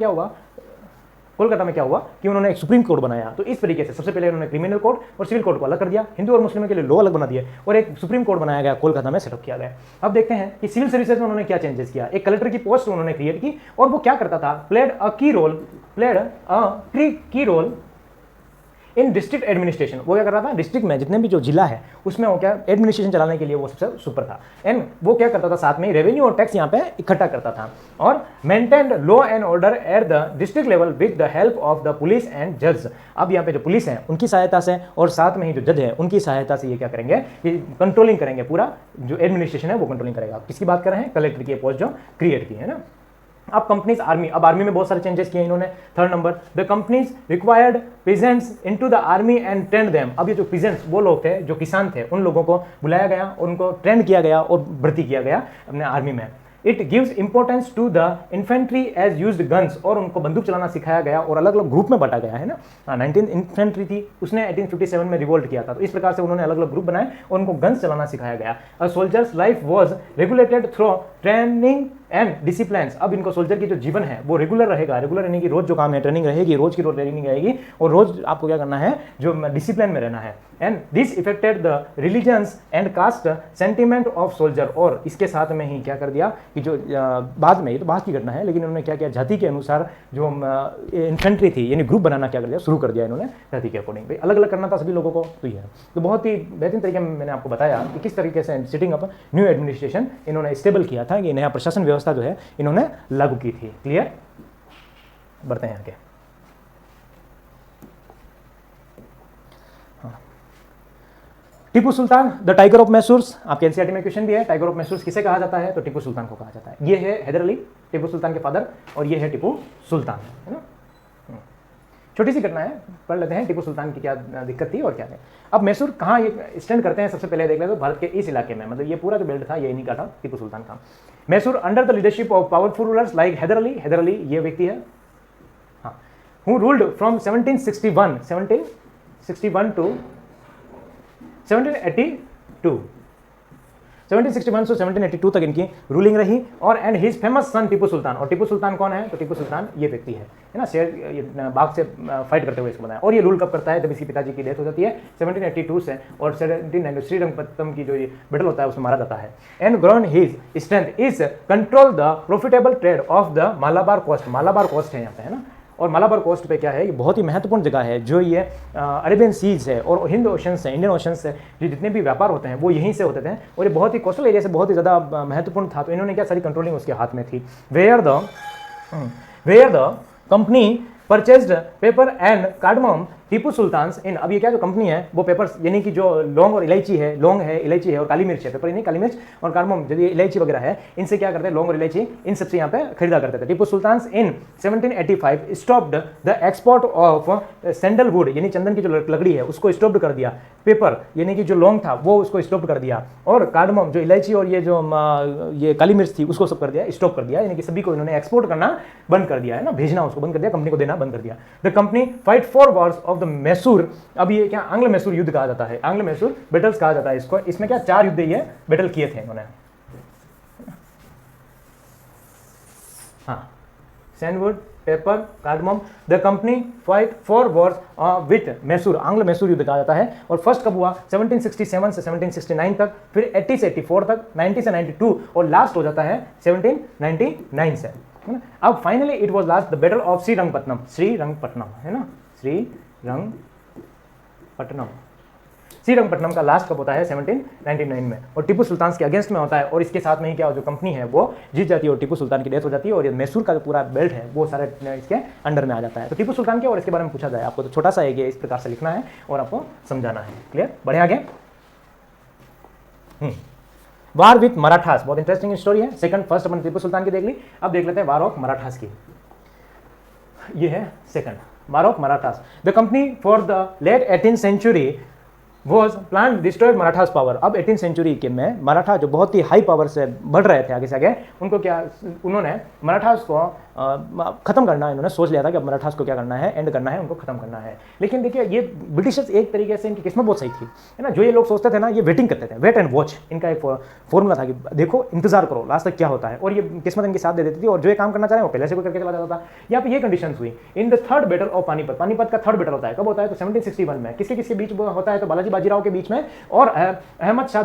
क्या हुआ कि उन्होंने एक सुप्रीम कोर्ट बनाया. तो इस तरीके से सबसे पहले उन्होंने क्रिमिनल कोर्ट और सिविल कोर्ट को अलग कर दिया, हिंदू और मुस्लिम के लिए लॉ अलग बना दिए और एक सुप्रीम कोर्ट बनाया गया, कोलकाता में सेटअप किया गया. अब देखते हैं कि सिविल सर्विसेज में उन्होंने क्या चेंजेस किया. एक कलेक्टर की पोस्ट उन्होंने क्रिएट की और वो क्या करता था, प्लेड अ की रोल इन डिस्ट्रिक्ट एडमिनिस्ट्रेशन. वो क्या कर रहा था, डिस्ट्रिक्ट में जितने भी जो जिला है उसमें वो क्या एडमिनिस्ट्रेशन चलाने के लिए वो सबसे सुपर था. एंड वो क्या करता था, साथ में रेवेन्यू और टैक्स यहाँ पे इकट्ठा करता था और maintained law and order at the district level with the help of the police and जज. अब यहाँ पे जो पुलिस है उनकी सहायता से और साथ में ही जो जज है उनकी सहायता से ये क्या करेंगे, ये कंट्रोलिंग करेंगे, पूरा जो एडमिनिस्ट्रेशन है वो कंट्रोलिंग करेगा. किसकी बात कर रहे हैं, कलेक्टर की पोस्ट जो क्रिएट की है ना. अब कंपनीज आर्मी, अब आर्मी में बहुत सारे चेंजेस किए इन्होंने. Third number, the companies required peasants into the army and trend them. अब ये जो पीजेंट्स वो लोग थे जो किसान थे उन लोगों को बुलाया गया और उनको ट्रेंड किया गया और भर्ती किया गया अपने आर्मी में. It gives importance to the infantry as used guns. और उनको बंदूक चलाना सिखाया गया और अलग अलग ग्रुप में बांटा गया है ना. 19 इन्फेंट्री थी, उसने 1857 में रिवोल्ट किया था. तो इस प्रकार से उन्होंने अलग अलग ग्रुप बनाए और उनको गन्स चलाना सिखाया गया. अ soldiers life was regulated through training and discipline. अब इनको सोल्जर की जो जीवन है वो रेगुलर रहेगा, रेगुलर यानी कि रोज जो काम है ट्रेनिंग रहेगी, रोज की रोज ट्रेनिंग रहेगी और रोज आपको क्या करना है, जो डिसिप्लिन में रहना है. And this affected the religions and caste sentiment of soldier. और इसके साथ में ही क्या कर दिया कि जो बाद में, ये तो बाद की घटना है, लेकिन उन्होंने क्या किया, जाति के अनुसार जो इन्फेंट्री थी यानी ग्रुप बनाना क्या कर दिया, शुरू कर दिया इन्होंने जाति के अकॉर्डिंग. भाई अलग अलग करना था सभी लोगों को. तो ये तो बहुत ही बेहतरीन तरीके में मैंने आपको बताया कि किस तरीके से सेटिंग अप न्यू एडमिनिस्ट्रेशन इन्होंने स्टेबल किया था, कि नया प्रशासन व्यवस्था जो है इन्होंने लागू की थी. क्लियर, बढ़ते हैं आगे. Tipu Sultan the tiger of Mysore. आपके एनसीईआरटी में क्वेश्चन भी है, टाइगर ऑफ मैसूर किसे कहा जाता है, तो टीपू सुल्तान को कहा जाता है. ये है हैदर अली, टीपू सुल्तान के फादर, और ये है टीपू सुल्तान, है ना. छोटी सी घटना है, पढ़ लेते हैं टीपू सुल्तान की क्या दिक्कत थी और क्या है. अब मैसूर कहाँ ये स्टैंड करते हैं, सबसे पहले देख लेते हैं. तो भारत के इस इलाके में, मतलब ये पूरा जो बेल्ट था ये इन्हीं का था, टीपू सुल्तान का. Mysore under the leadership of powerful rulers like Hyder Ali. Hyder Ali ये व्यक्ति है, हाँ, हु रूल्ड फ्रॉम 1761 टू 1782. 1761 से 1782 तक इनकी रूलिंग रही. और एंड हिज फेमस सन टीपू सुल्तान. और टीपू सुल्तान कौन है, तो टीपू सुल्तान ये व्यक्ति है ना, शेर बाघ से फाइट करते हुए इसको बनाया. और ये रूल कब करता है, जब इसके पिताजी की डेथ हो जाती है 1782 से, और 1790 श्रीरंगपट्टनम की जो ये बैटल होता है उसमें मारा जाता है. And grown his strength is control the profitable trade of the Malabar coast. Malabar coast है यहाँ पे, है ना. और मालाबार कोस्ट पे क्या है, ये बहुत ही महत्वपूर्ण जगह है, जो ये अरेबियन सीज है और हिंद ओशन से, इंडियन ओशन से जो जितने भी व्यापार होते हैं वो यहीं से होते थे. और ये बहुत ही कोस्टल एरिया से बहुत ही ज़्यादा महत्वपूर्ण था. तो इन्होंने क्या, सारी कंट्रोलिंग उसके हाथ में थी. Where the company purchased pepper and cardamom Tipu Sultan in. अब ये क्या, जो कंपनी है वो पेपर्स यानी कि जो लौंग और इलायची है, लौंग है, इलायची है और काली मिर्च है, पेपर नहीं काली मिर्च और कार्डमम जो इलायची वगैरह है, इनसे क्या करते हैं, लौंग और इलायची इन सबसे यहाँ पे खरीदा करते थे. टीपू सुल्तान इन 1785 stopped the export of sandalwood यानी चंदन की जो लकड़ी है उसको स्टॉप कर दिया. पेपर यानी कि जो लौंग था वो उसको स्टॉप कर दिया. और कार्डमम जो इलायची और ये जो ये काली मिर्च थी उसको सब कर दिया, स्टॉप कर दिया. यानी कि सभी को इन्होंने एक्सपोर्ट करना बंद कर दिया है ना, भेजना उसको बंद कर दिया, कंपनी को देना बंद कर दिया. The company fight 4 Wars of the Mysore. अब ये क्या, आंग्ल मैसूर युद्ध कहा जाता है, आंग्ल मैसूर बैटल्स कहा जाता है इसको. इसमें क्या 4 युद्ध ये बैटल किए थे इन्होंने. हाँ, sandalwood, pepper, cardamom. The company fight for wars with Mysore, आंग्ल मैसूर युद्ध कहा जाता है। और फर्स्ट कब हुआ? 1767 से 1769 तक, फिर 80 से 84 तक, 90 से 92 और लास्ट हो जाता है 1799 से, है ना। अब finally it was last the battle of Srirangapatnam, Srirangapatnam, है ना, श्रीरंगपट्टनम। श्रीरंगपट्टनम का लास्ट कब होता है? 1799 में, और टीपू सुल्तान के अगेंस्ट में होता है। और इसके साथ में ही क्या, जो कंपनी है वो जीत जाती है और टीपू सुल्तान की डेथ हो जाती है, और ये मैसूर का जो पूरा बेल्ट है वो सारे इसके अंडर में आ जाता है। तो टीपू सुल्तान के और इसके बारे में पूछा जाए आपको तो छोटा सा है, ये इस प्रकार से लिखना है और आपको समझाना है। क्लियर? बढ़े आगे। वार विथ मराठास, बहुत इंटरेस्टिंग स्टोरी है। फर्स्ट अपन टीपू सुल्तान की देख ली, अब देख लेते हैं वार ऑफ मराठास की। ये है second, war of Marathas. The company for the late 18th century was plan destroyed Marathas power. अब 18th सेंचुरी के में मराठा जो बहुत ही हाई पावर से बढ़ रहे थे आगे से आगे, उनको क्या, उन्होंने मराठास को खत्म करना, इन्होंने सोच लिया था कि अब मराठास को क्या करना है, एंड करना है, उनको खत्म करना है। लेकिन देखिए ये ब्रिटिशर्स एक तरीके से इनकी किस्मत बहुत सही थी, है ना। जो ये लोग सोचते थे ना, ये वेटिंग करते थे, वेट एंड वॉच, इनका एक फॉर्मूला था कि देखो इंतजार करो लास्ट तक क्या होता है, और ये किस्मत इनके साथ दे देती थी, और जो ये काम करना चाह रहे हैं वो पहले से कोई करके चला जाता था। यहाँ पे ये कंडीशन हुई in the third battle of Panipat. Panipat का थर्ड बैटल होता है, कब होता है? तो 1761 में। किसके किसके बीच होता है? तो बालाजी बाजीराव के बीच में और अहमद शाह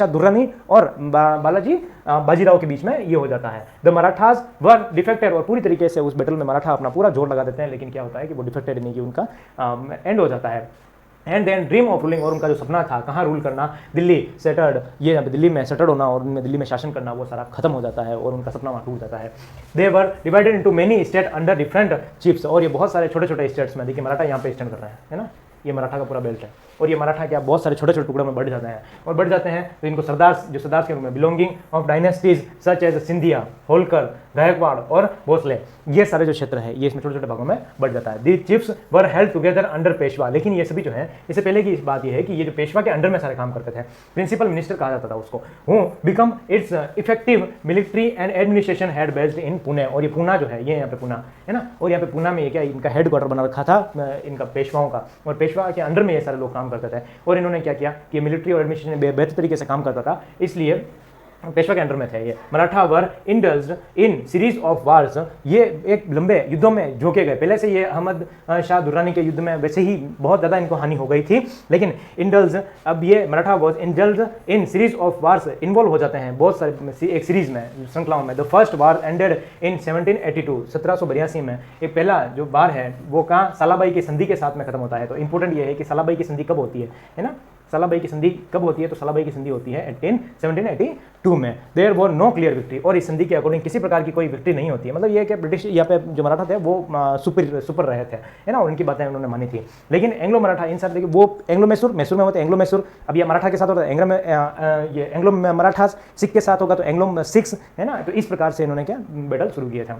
दुर्रानी और बालाजी बाजीराव के बीच में ये हो जाता है। द मराठास वर डिफेक्टेड, और पूरी तरीके से उस बैटल में मराठा अपना पूरा जोर लगा देते हैं, लेकिन क्या होता है कि वो डिफेक्टेड नहीं, कि उनका एंड हो जाता है। And then dream of ruling, और उनका जो सपना था कहाँ रूल करना, दिल्ली सेटल्ड, ये दिल्ली में सेटल्ड होना और उनमें दिल्ली में शासन करना, वो सारा खत्म हो जाता है और उनका सपना वहाँ टूट जाता है। They were divided into many state under different chiefs, और ये बहुत सारे छोटे छोटे स्टेट्स में, देखिए मराठा यहाँ पे स्टैंड कर रहे हैं, है ना, ये मराठा का पूरा बेल्ट है, और ये मराठा क्या बहुत सारे छोटे छोटे टुकड़ों में बढ़ जाते हैं, और बढ़ जाते हैं तो इनको सरदार के रूप में belonging of dynasties such as Scindia, Holkar, Gaekwad और भोसले, ये सारे जो क्षेत्र है ये इसमें छोटे छोटे भागों में बढ़ जाता है। The chiefs were held together under Peshwa, लेकिन ये सभी जो है, इससे पहले की बात ये है कि ये जो पेशवा के अंडर में सारे काम करते थे, प्रिंसिपल मिनिस्टर कहा जाता था उसको, who become it's effective military and administration head based in Pune, और ये पूना जो है, ये यहाँ पे पूना है ना, और यहाँ पे पूना में ये क्या, इनका हेड क्वार्टर बना रखा था इनका पेशवाओं का, और पेशवा के अंडर में ये सारे लोग काम करते थे। और इन्होंने क्या किया कि मिलिट्री और एडमिनिस्ट्रेशन बेहतर तरीके से काम करता था, इसलिए पेशवा के अंडर में थे ये। Maratha were indulged in series of wars, ये एक लंबे युद्धों में झोंके गए। पहले से ये अहमद शाह दुर्रानी के युद्ध में वैसे ही बहुत ज़्यादा इनको हानि हो गई थी, लेकिन इंडल्ज, अब ये Maratha was indulge in series of wars, involve हो जाते हैं बहुत सारे एक सीरीज में, श्रृंखलाओं में। The first war ended in 1782, 1782 में एक पहला जो वार है वो कहाँ, सालाबाई की संधि के साथ में खत्म होता है। तो इंपॉर्टेंट ये है कि सालाबाई की संधि कब होती है ना, सालाबाई की संधि कब होती है? तो सालाबाई की संधि होती है 1782 में। There were no clear victory, और इस संधि के अकॉर्डिंग किसी प्रकार की कोई विक्ट्री नहीं होती है। मतलब ये कि ब्रिटिश यहाँ पे जो मराठा थे वो सुपर रहे थे, है ना, उनकी बातें उन्होंने मानी थी। लेकिन एंग्लो मराठा इन सब देखिए, वो एंग्लो मैसूर में होते हैं एंग्लो मैसूर, अब ये मराठा के साथ होता है ये एंग्लो मराठा, सिख के साथ होगा तो एंग्लो सिक्स, है ना। तो इस प्रकार से इन्होंने क्या बैटल शुरू किए थे।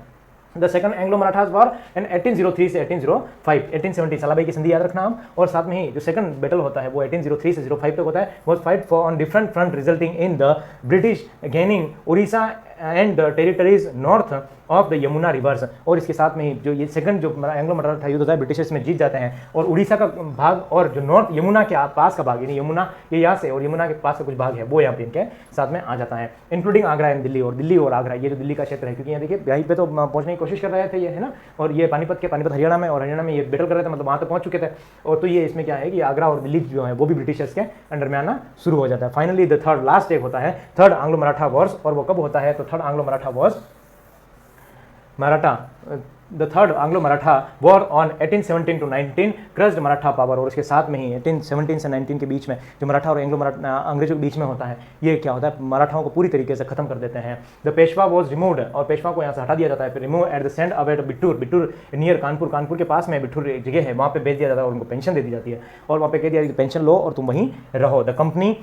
The second Anglo Marathas war in 1803 से 1805, 1870 सालाबाई की संधि याद रखना हम, और साथ में ही जो सेकंड बैटल होता है वो 1803 से 05 तक होता है। वो fight for on different front resulting in the British gaining Orissa and the territories north of the Yamuna reverse, और इसके साथ में ही जो ये सेकंड जो एंग्लो मराठा युद्ध होता है ब्रिटिशर्स में जीत जाते हैं, और उड़ीसा का भाग और जो नॉर्थ यमुना के पास का भाग, यानी यमुना ये यहाँ से और यमुना के पास का कुछ भाग है वो यहाँ पे इनके साथ में आ जाता है, इंक्लूडिंग आगरा एंड दिल्ली, और दिल्ली और आगरा, ये जो दिल्ली का क्षेत्र है, क्योंकि यहाँ देखिए यहीं पे तो पहुंचने की कोशिश कर रहे थे ये, है ना, और ये पानीपत हरियाणा में, और हरियाणा में ये बैटल कर रहे थे, मतलब वहाँ तो पहुंच चुके थे। और तो ये इसमें क्या है कि आगरा और दिल्ली जो है वो भी ब्रिटिशर्स के अंडर में आना शुरू हो जाता है। फाइनली द थर्ड लास्ट एक होता है थर्ड एंग्लो मराठा वॉर्स, और वो कब होता है? तो third Anglo Maratha Wars the third Anglo Maratha war on 1817 to 19 crossed Maratha power, और उसके साथ में ही 1817 से 19 के बीच में जो मराठा और एंग्लो अंग्रेजों के बीच में होता है, ये क्या होता है, मराठाओं को पूरी तरीके से खत्म कर देते हैं। द पेशवा वॉज रिमूव्ड, और पेशवा को यहाँ से हटा दिया जाता है, फिर remove at the send away Bithoor near Kanpur के पास में बिट्टूर एक जगह है, वहाँ पे भेज दिया जाता है और उनको पेंशन दे दी जाती है, और वहाँ पे कह दिया कि पेंशन लो और तुम वहीं रहो। The company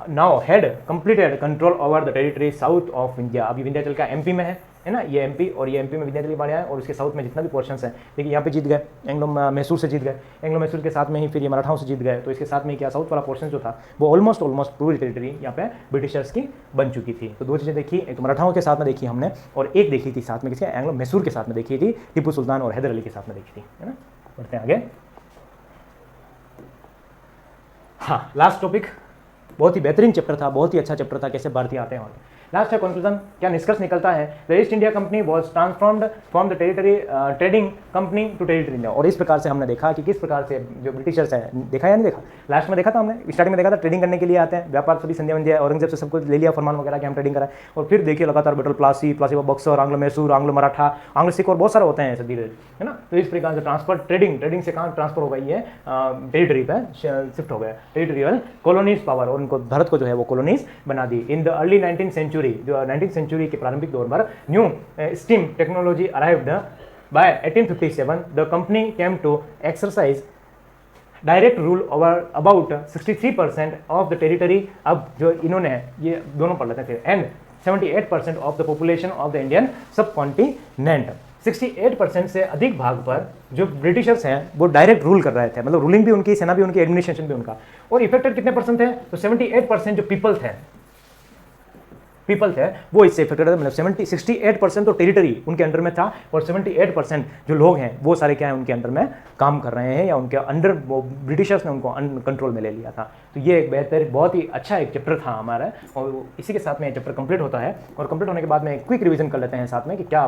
now had completed control over the territory south of India, अभी विंध्याचल का एमपी में है ना, ये एमपी, और ये एमपी में विंध्याचल बाड़िया है, और उसके साउथ में जितना भी पोर्शंस है, देखिए यहाँ पे जीत गए, एंग्लो मैसूर से जीत गए, एंग्लो मैसूर के साथ में ही फिर ये मराठाओं से जीत गए, तो इसके साथ में क्या साउथ वाला पोर्शन जो था वो ऑलमोस्ट पूरी टेरिटरी यहाँ पे ब्रिटिशर्स की बन चुकी थी। तो दो चीज़ें देखी, एक तो मराठाओं के साथ में देखी हमने, और एक देखी थी साथ में किसी एंग्लो मैसूर के साथ में देखी थी, टीपू सुल्तान और हैदर अली के साथ में देखी थी, है ना। बढ़ते हैं आगे। हाँ, लास्ट टॉपिक बहुत ही बेहतरीन चैप्टर था, बहुत ही अच्छा चैप्टर था, कैसे भारतीय आते हैं। लास्ट है कंक्लूजन, क्या निष्कर्ष निकलता है? The East India Company was transformed from the territory trading company to territory India. और इस प्रकार से हमने देखा कि किस प्रकार से जो ब्रिटिशर्स हैं, देखा या नहीं देखा, लास्ट में देखा था हमने, स्टार्टिंग में देखा था ट्रेडिंग करने के लिए आते हैं, व्यापार सभी संध्या वंध्या औरंगजेब से सब कुछ ले लिया फरमान वगैरह कि हम ट्रेडिंग कराएं, और फिर देखिए लगातार battle Plassey, Plassey Buxar, Anglo Mysore, Anglo Maratha, Anglo Sikh और बहुत सारे होते हैं धीरे, है ना। तो इस प्रकार से ट्रांसफर ट्रेडिंग से कहाँ ट्रांसफर हो गई है, टेरिटरी पे शिफ्ट हो गया, टेरिटोरियल कॉलोनीज पावर, और उनको भारत को जो है वो कॉलोनीज बना दी। In the early 19th century, जो 19th सेंचुरी के प्रारंभिक दौर पर new steam technology arrived by 1857, the company came to exercise direct rule over about 63% of the territory. अब जो इन्होंने, ये दोनों पढ़ लेते थे, and 78% of the population of the Indian subcontinent. 68% से अधिक भाग पर जो ब्रिटिशर्स हैं वो डायरेक्ट रूल कर रहे थे, मतलब रूलिंग भी उनकी, सेना भी उनकी, एडमिनिस्ट्रेशन भी उनका। और इफेक्टेड कितने परसेंट थे? तो 78% जो पीपल थे वो इससे इफेक्टेड थे, मतलब 68% तो टेरिटरी उनके अंडर में था, और 78% जो लोग हैं वो सारे क्या है उनके अंडर में काम कर रहे हैं, या उनके अंडर वो ब्रिटिशर्स ने उनको कंट्रोल में ले लिया था। तो ये एक बेहतर, बहुत ही अच्छा एक चैप्टर था हमारा, और इसी के साथ में चैप्टर कंप्लीट होता है। और कंप्लीट होने के बाद में क्विक रिवीजन कर लेते हैं साथ में कि क्या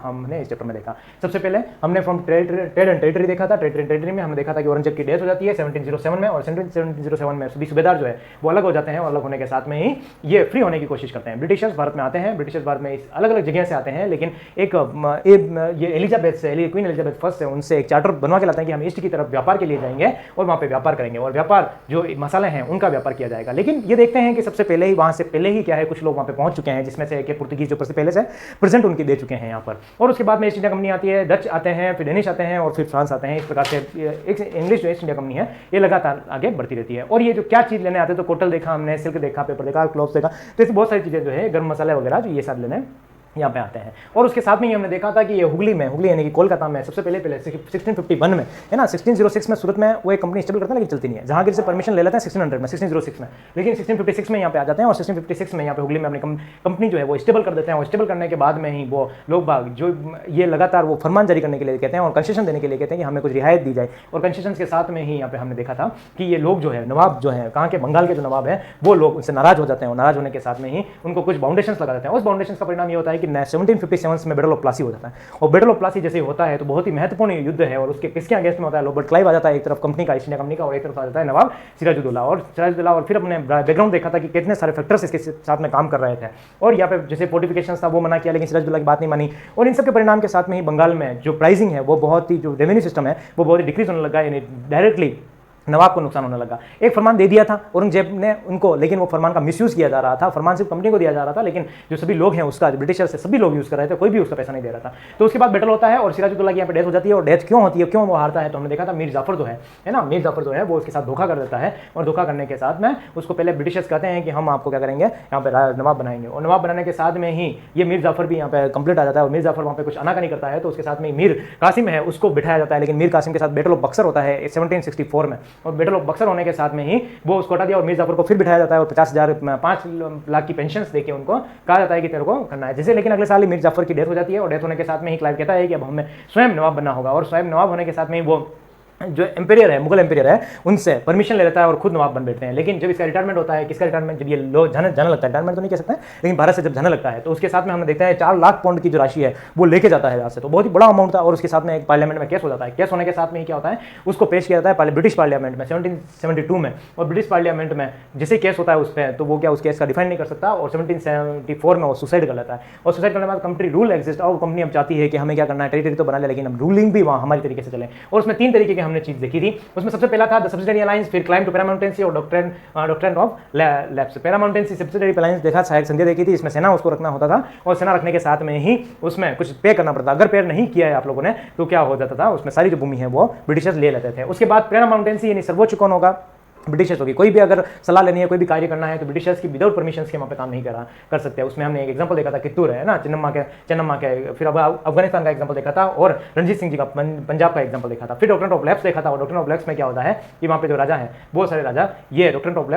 हमने इस चैप्टर में देखा। सबसे पहले हमने फ्रॉम ट्रेड एंड टेरिटरी देखा था। ट्रेड एंड टेरिटरी में हमने देखा था कि औरंगजेब की डेथ हो जाती है 1707 में, और 1707 में सभी सूबेदार जो है वो अलग हो जाते हैं, और अलग होने के साथ में ही ये फ्री होने की कोशिश करते हैं। ब्रिटिशर्स भारत में आते हैं, ब्रिटिशर्स भारत में अलग अलग जगह से आते हैं, लेकिन ये एलिजाबेथ से, क्वीन एलिजाबेथ फर्स्ट से उनसे एक चार्टर बनवा के लाते हैं कि हम ईस्ट की तरफ व्यापार के लिए जाएंगे और वहाँ पे व्यापार करेंगे, और व्यापार जो मसाले हैं उनका व्यापार किया जाएगा। लेकिन ये देखते हैं कि सबसे पहले ही वहाँ से पहले ही क्या है, कुछ लोग वहाँ पे पहुँच चुके हैं, जिसमें से एक पुर्तगीज जो पहले से प्रेजेंट उनकी दे चुके हैं यहाँ पर। और उसके बाद में ईस्ट इंडिया कंपनी आती है, डच आते हैं, फिर डेनिश आते हैं, और फिर फ्रांस आते हैं। इस प्रकार से एक इंग्लिश जो ईस्ट इंडिया कंपनी है ये लगातार आगे बढ़ती रहती है। और ये जो क्या चीज़ लेने आते हैं, तो कोटल देखा हमने, सिल्क देखा, पेपर देखा, क्लॉथ्स देखा, तो ऐसी बहुत सारी चीज़ें जो है, गर्म मसाले वगैरह जो ये सब लेने यहाँ पे आते हैं। और उसके साथ में ही हमने देखा था कि ये हुगली यानी कि कोलकाता में सबसे पहले 1651 में, है ना, 1606 में सूरत में वो एक कंपनी स्टेबल करता है, लेकिन चलती नहीं है। जहांगीर से परमिशन ले लेते हैं 1606 में, लेकिन 1656 में यहाँ पे आ जाते हैं, और 1656 में यहाँ पे हुगली में अपनी कंपनी जो है वो स्टेबल कर देते हैं। और स्टेबल करने के बाद में ही वो लोग बाग जो ये लगातार वो फरमान जारी करने के लिए कहते हैं, और कंसेशन देने के लिए कहते हैं कि हमें कुछ रियायत दी जाए। और कंसेशन के साथ में ही यहाँ पे हमने देखा था कि ये लोग जो है, नवाब जो है, कहाँ के, बंगाल के जो नवाब है, वो लोग उनसे नाराज हो जाते हैं, और नाराज होने के साथ में ही उनको कुछ बाउंडेशन लगा देते हैं। उस बाउंडेशन का परिणाम ये होता है कि 1757 में बैटल ऑफ प्लासी हो जाता है। और बैटल ऑफ प्लासी जैसे होता है तो बहुत ही महत्वपूर्ण युद्ध है, और उसके किसके अगेंस्ट में होता है? रॉबर्ट क्लाइव आ जाता है एक तरफ कंपनी का, ईस्ट इंडिया कंपनी का, और एक तरफ आ जाता है नवाब सिराजुद्दौला। और फिर अपने बैकग्राउंड देखा था कि कितने सारे फैक्टर्स इसके साथ में काम कर रहे थे, और यहाँ पे जैसे फोर्टिफिकेशन था वो मना किया, लेकिन सिराजुद्दौला की बात नहीं मानी। और इन सब के परिणाम के साथ में ही बंगाल में जो प्राइसिंग है वो बहुत ही, जो रेवेन्यू सिस्टम है वो बहुत ही डिक्रीज होने लगा, यानी डायरेक्टली नवाब को नुकसान होने लगा। एक फरमान दे दिया था औरंगजेब ने उनको, लेकिन वो फरमान का मिसयूज किया जा रहा था। फरमान सिर्फ कंपनी को दिया जा रहा था, लेकिन जो सभी लोग हैं उसका, ब्रिटिशर से सभी लोग यूज कर रहे थे, कोई भी उसका पैसा नहीं दे रहा था। तो उसके बाद बैटल होता है, और सिराजुद्दौला की यहाँ पे डेथ हो जाती है। और डेथ क्यों होती है, क्यों वो हारता है? तो हमने देखा था मीर जाफर जो है ना, मीर जाफर जो है वो उसके साथ धोखा कर देता है, और धोखा करने के साथ में उसको पहले ब्रिटिशर्स कहते हैं कि हम आपको क्या करेंगे, यहाँ पे नवाब बनाएंगे। और नवाब बनाने के साथ में ही ये मीर जाफर भी यहाँ पे कंप्लीट आ जाता है, और मीर जाफर वहाँ पे कुछ आनाकानी करता है, तो उसके साथ में मीर कासिम है उसको बिठाया जाता है। लेकिन मीर कासिम के साथ बैटल ऑफ बक्सर होता है 1764 में, और बैटल ऑफ बक्सर होने के साथ में ही वो उसको हटा दिया, और मीर जाफर को फिर बिठाया जाता है, और 5 लाख की पेंशन देके उनको कहा जाता है कि तेरे को करना है जैसे। लेकिन अगले साल ही मीर जाफर की डेथ हो जाती है, और डेथ होने के साथ में ही क्लाइव कहता है कि अब हमें स्वयं नवाब बनना होगा। और स्वयं नवाब होने के साथ में ही वो जो एम्पेरियर है, मुगल एम्पेरियर है, उनसे परमिशन ले लेता है और खुद नवाब बन बैठते हैं। लेकिन जब इसका रिटायरमेंट होता है, किसका रिटायरमेंट, जब ये लोग जाने लगता है, रिटायरमेंट तो नहीं कह सकते, लेकिन भारत से जब जाने लगता है, तो उसके साथ में हमने देखते हैं 4 लाख पाउंड की जो राशि है वो लेके जाता है यहाँ से, तो बहुत ही बड़ा अमाउंट था। और उसके साथ में एक पार्लियामेंट में केस हो जाता है। केस होने के साथ में ही क्या होता है, उसको पेश किया जाता है ब्रिटिश पार्लियामेंट में 1772 में। और ब्रिटिश पार्लियामेंट में जैसे केस होता है उस पर, तो वो क्या उस केस का डिफाइन नहीं कर सकता, और 1774 में वो सुसाइड कर लेता है। और सुसाइड करने के बाद कंट्री रूल एग्जिस्ट, और कंपनी अब चाहती है कि हमें क्या करना है, टेरिटरी तो बना ले, लेकिन अब रूलिंग भी वहाँ हमारी तरीके से चले। और उसमें 3 तरीके की हमने चीज़ देखी थी। उसमें सबसे पहला था द सब्सिडियरी अलायंस, फिर क्लाइम टू पैरामाउंटेंसी, और doctrine of lapse. Paramountcy subsidiary alliance देखा, सहायक संधि देखी थी, इसमें सेना उसको रखना होता था, और सेना रखने के साथ में ही उसमें कुछ पे करना पड़ता। अगर पे नहीं किया है आप लोगों ने तो क्या हो जाता था, उसमें सारी जो भूमि है वो ब्रिटिशर्स ले लेते थे। उसके बाद पैरामाउंटेंसी यानी सर्वोच्च कौन होगा, ब्रिटिशर्स होगी। कोई भी अगर सलाह लेनी है, कोई भी कार्य करना है, तो ब्रिटिशर्स की विदाउट परमिशन के वहाँ पे काम नहीं कर सकते। उसमें हमने एक एग्जांपल देखा था कित्तूर है ना, चन्नम्मा के, फिर अब अफगानिस्तान का एग्जांपल देखा था, और रणजीत सिंह जी का पंजाब का एग्जांपल देखा था। फिर डॉक्ट्रिन ऑफ लैप्स देखा था, और डॉक्ट्रिन ऑफ लैप्स में क्या होता है कि वहाँ पे जो राजा है, बहुत सारे राजा, ये डॉक्ट्रिन ऑफ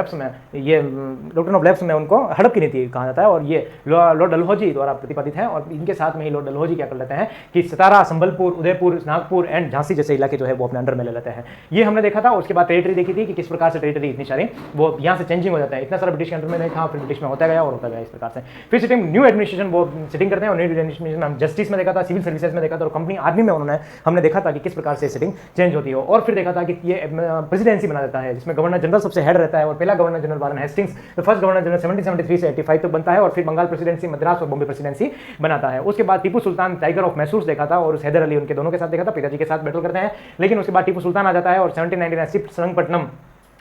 लैप्स में उनको हड़प की नीति कहा जाता है, और ये लॉर्ड डलहौजी द्वारा प्रतिपादित है। और इनके साथ में ही लॉर्ड डलहौजी क्या कर लेते हैं कि सतारा, संबलपुर, उदयपुर, नागपुर एंड झांसी जैसे इलाके जो है वो अपने अंडर में ले लेते हैं। ये हमने देखा था। उसके बाद टेरिटरी देखी थी कि किस प्रकार से से टेरिटरी इतनी सारी वो यहाँ से चेंजिंग हो जाता है, इतना सारा ब्रिटिश के अंडर में नहीं था, फिर ब्रिटिश में होता गया और होता गया इस प्रकार से। फिर सिटिंग न्यू एडमिनिस्ट्रेशन वो सिटिंग करते हैं, और न्यू एडमिनिस्ट्रेशन हम जस्टिस में देखा था, सिविल सर्विसेज में देखा था, और कंपनी आर्मी में उन्होंने हमने देखा था कि किस प्रकार से सिटिंग चेंज होती है। और फिर देखा था कि ये प्रेसिडेंसी बना देता है जिसमें गवर्नर जनरल सबसे हेड रहता है, और पहला गवर्नर जनरल वारन हेस्टिंग्स तो फर्स्ट गवर्नर जनरल 1773 से 85 तक बनता है, और फिर बंगाल प्रेसिडेंसी, मद्रास और बॉम्बे प्रेसिडेंसी बनाता है। उसके बाद टीपू सुल्तान टाइगर ऑफ मैसूर देखा था, और हैदर अली उनके दोनों के साथ देखा था, पिताजी के साथ बैटल करते हैं। लेकिन उसके बाद टीपू सुल्तान आ जाता है और 1799 श्रीरंगपट्टनम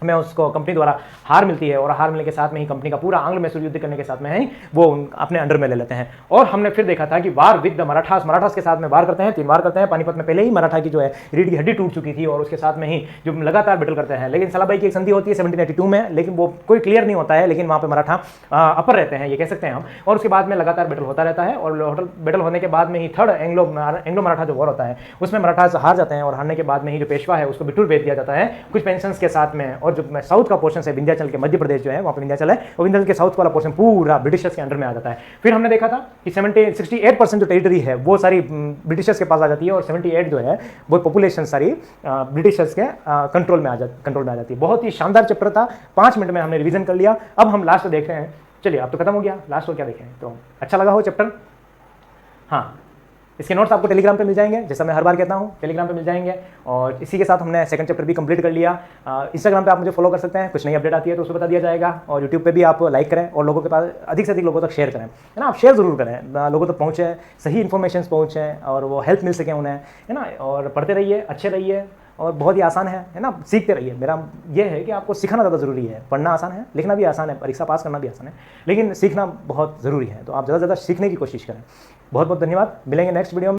में उसको कंपनी द्वारा हार मिलती है, और हार मिलने के साथ में ही कंपनी का पूरा आंग्ल मैसूर युद्ध करने के साथ में ही वो अपने अंडर में ले लेते हैं। और हमने फिर देखा था कि वार विद द मराठास के साथ में वार करते हैं, 3 बार करते हैं। पानीपत में पहले ही मराठा की जो है रीढ़ की हड्डी टूट चुकी थी, और उसके साथ में ही जो लगातार बैटल करते हैं। लेकिन सलाबाई की एक संधि होती है 1782 में, लेकिन वो कोई क्लियर नहीं होता है, लेकिन वहाँ पे मराठा अपर रहते हैं, ये कह सकते हैं हम। और उसके बाद में लगातार बैटल होता रहता है, और बैटल होने के बाद में ही थर्ड एंग्लो मराठा जो वॉर होता है उसमें मराठा हार जाते हैं, और हारने के बाद में ही जो पेशवा है उसको बिठूर भेज दिया जाता है कुछ पेंशन के साथ में। और जो साउथ का पोर्शन है विंध्याचल के, मध्य प्रदेश जो है वहाँ पे विंध्याचल है, और विंध्याचल के साउथ वाला पोर्शन पूरा ब्रिटिशर्स के अंडर में आ जाता है। फिर हमने देखा था कि 68% जो टेरिटरी है वो सारी ब्रिटिशर्स के पास आ जाती है, और 78 जो है वो पॉपुलेशन सारी ब्रिटिशर्स के कंट्रोल में आ जाती है। बहुत ही शानदार चैप्टर था, 5 मिनट में हमने रिवीजन कर लिया। अब हम लास्ट देख रहे हैं, चलिए अब तो खत्म हो गया, लास्ट को क्या देखें। तो अच्छा लगा हो चैप्टर? हाँ, इसके नोट्स आपको टेलीग्राम पे मिल जाएंगे, जैसा मैं हर बार कहता हूँ, टेलीग्राम पे मिल जाएंगे। और इसी के साथ हमने सेकंड चैप्टर भी कंप्लीट कर लिया। इंस्टाग्राम पे आप मुझे फॉलो कर सकते हैं, कुछ नई अपडेट आती है तो उसको बता दिया जाएगा। और यूट्यूब पे भी आप लाइक करें, और लोगों के पास अधिक से अधिक लोगों तक शेयर करें, है ना। आप शेयर जरूर करें, लोगों तक पहुँचे, सही इन्फॉर्मेशन पहुँचे, और वो हेल्प मिल सके उन्हें, है ना। और पढ़ते रहिए, अच्छे रहिए, और बहुत ही आसान है ना, सीखते रहिए। मेरा ये है कि आपको सीखना ज़्यादा ज़रूरी है। पढ़ना आसान है, लिखना भी आसान है, परीक्षा पास करना भी आसान है, लेकिन सीखना बहुत ज़रूरी है। तो आप ज़्यादा से ज़्यादा सीखने की कोशिश करें। बहुत बहुत धन्यवाद, मिलेंगे नेक्स्ट वीडियो में।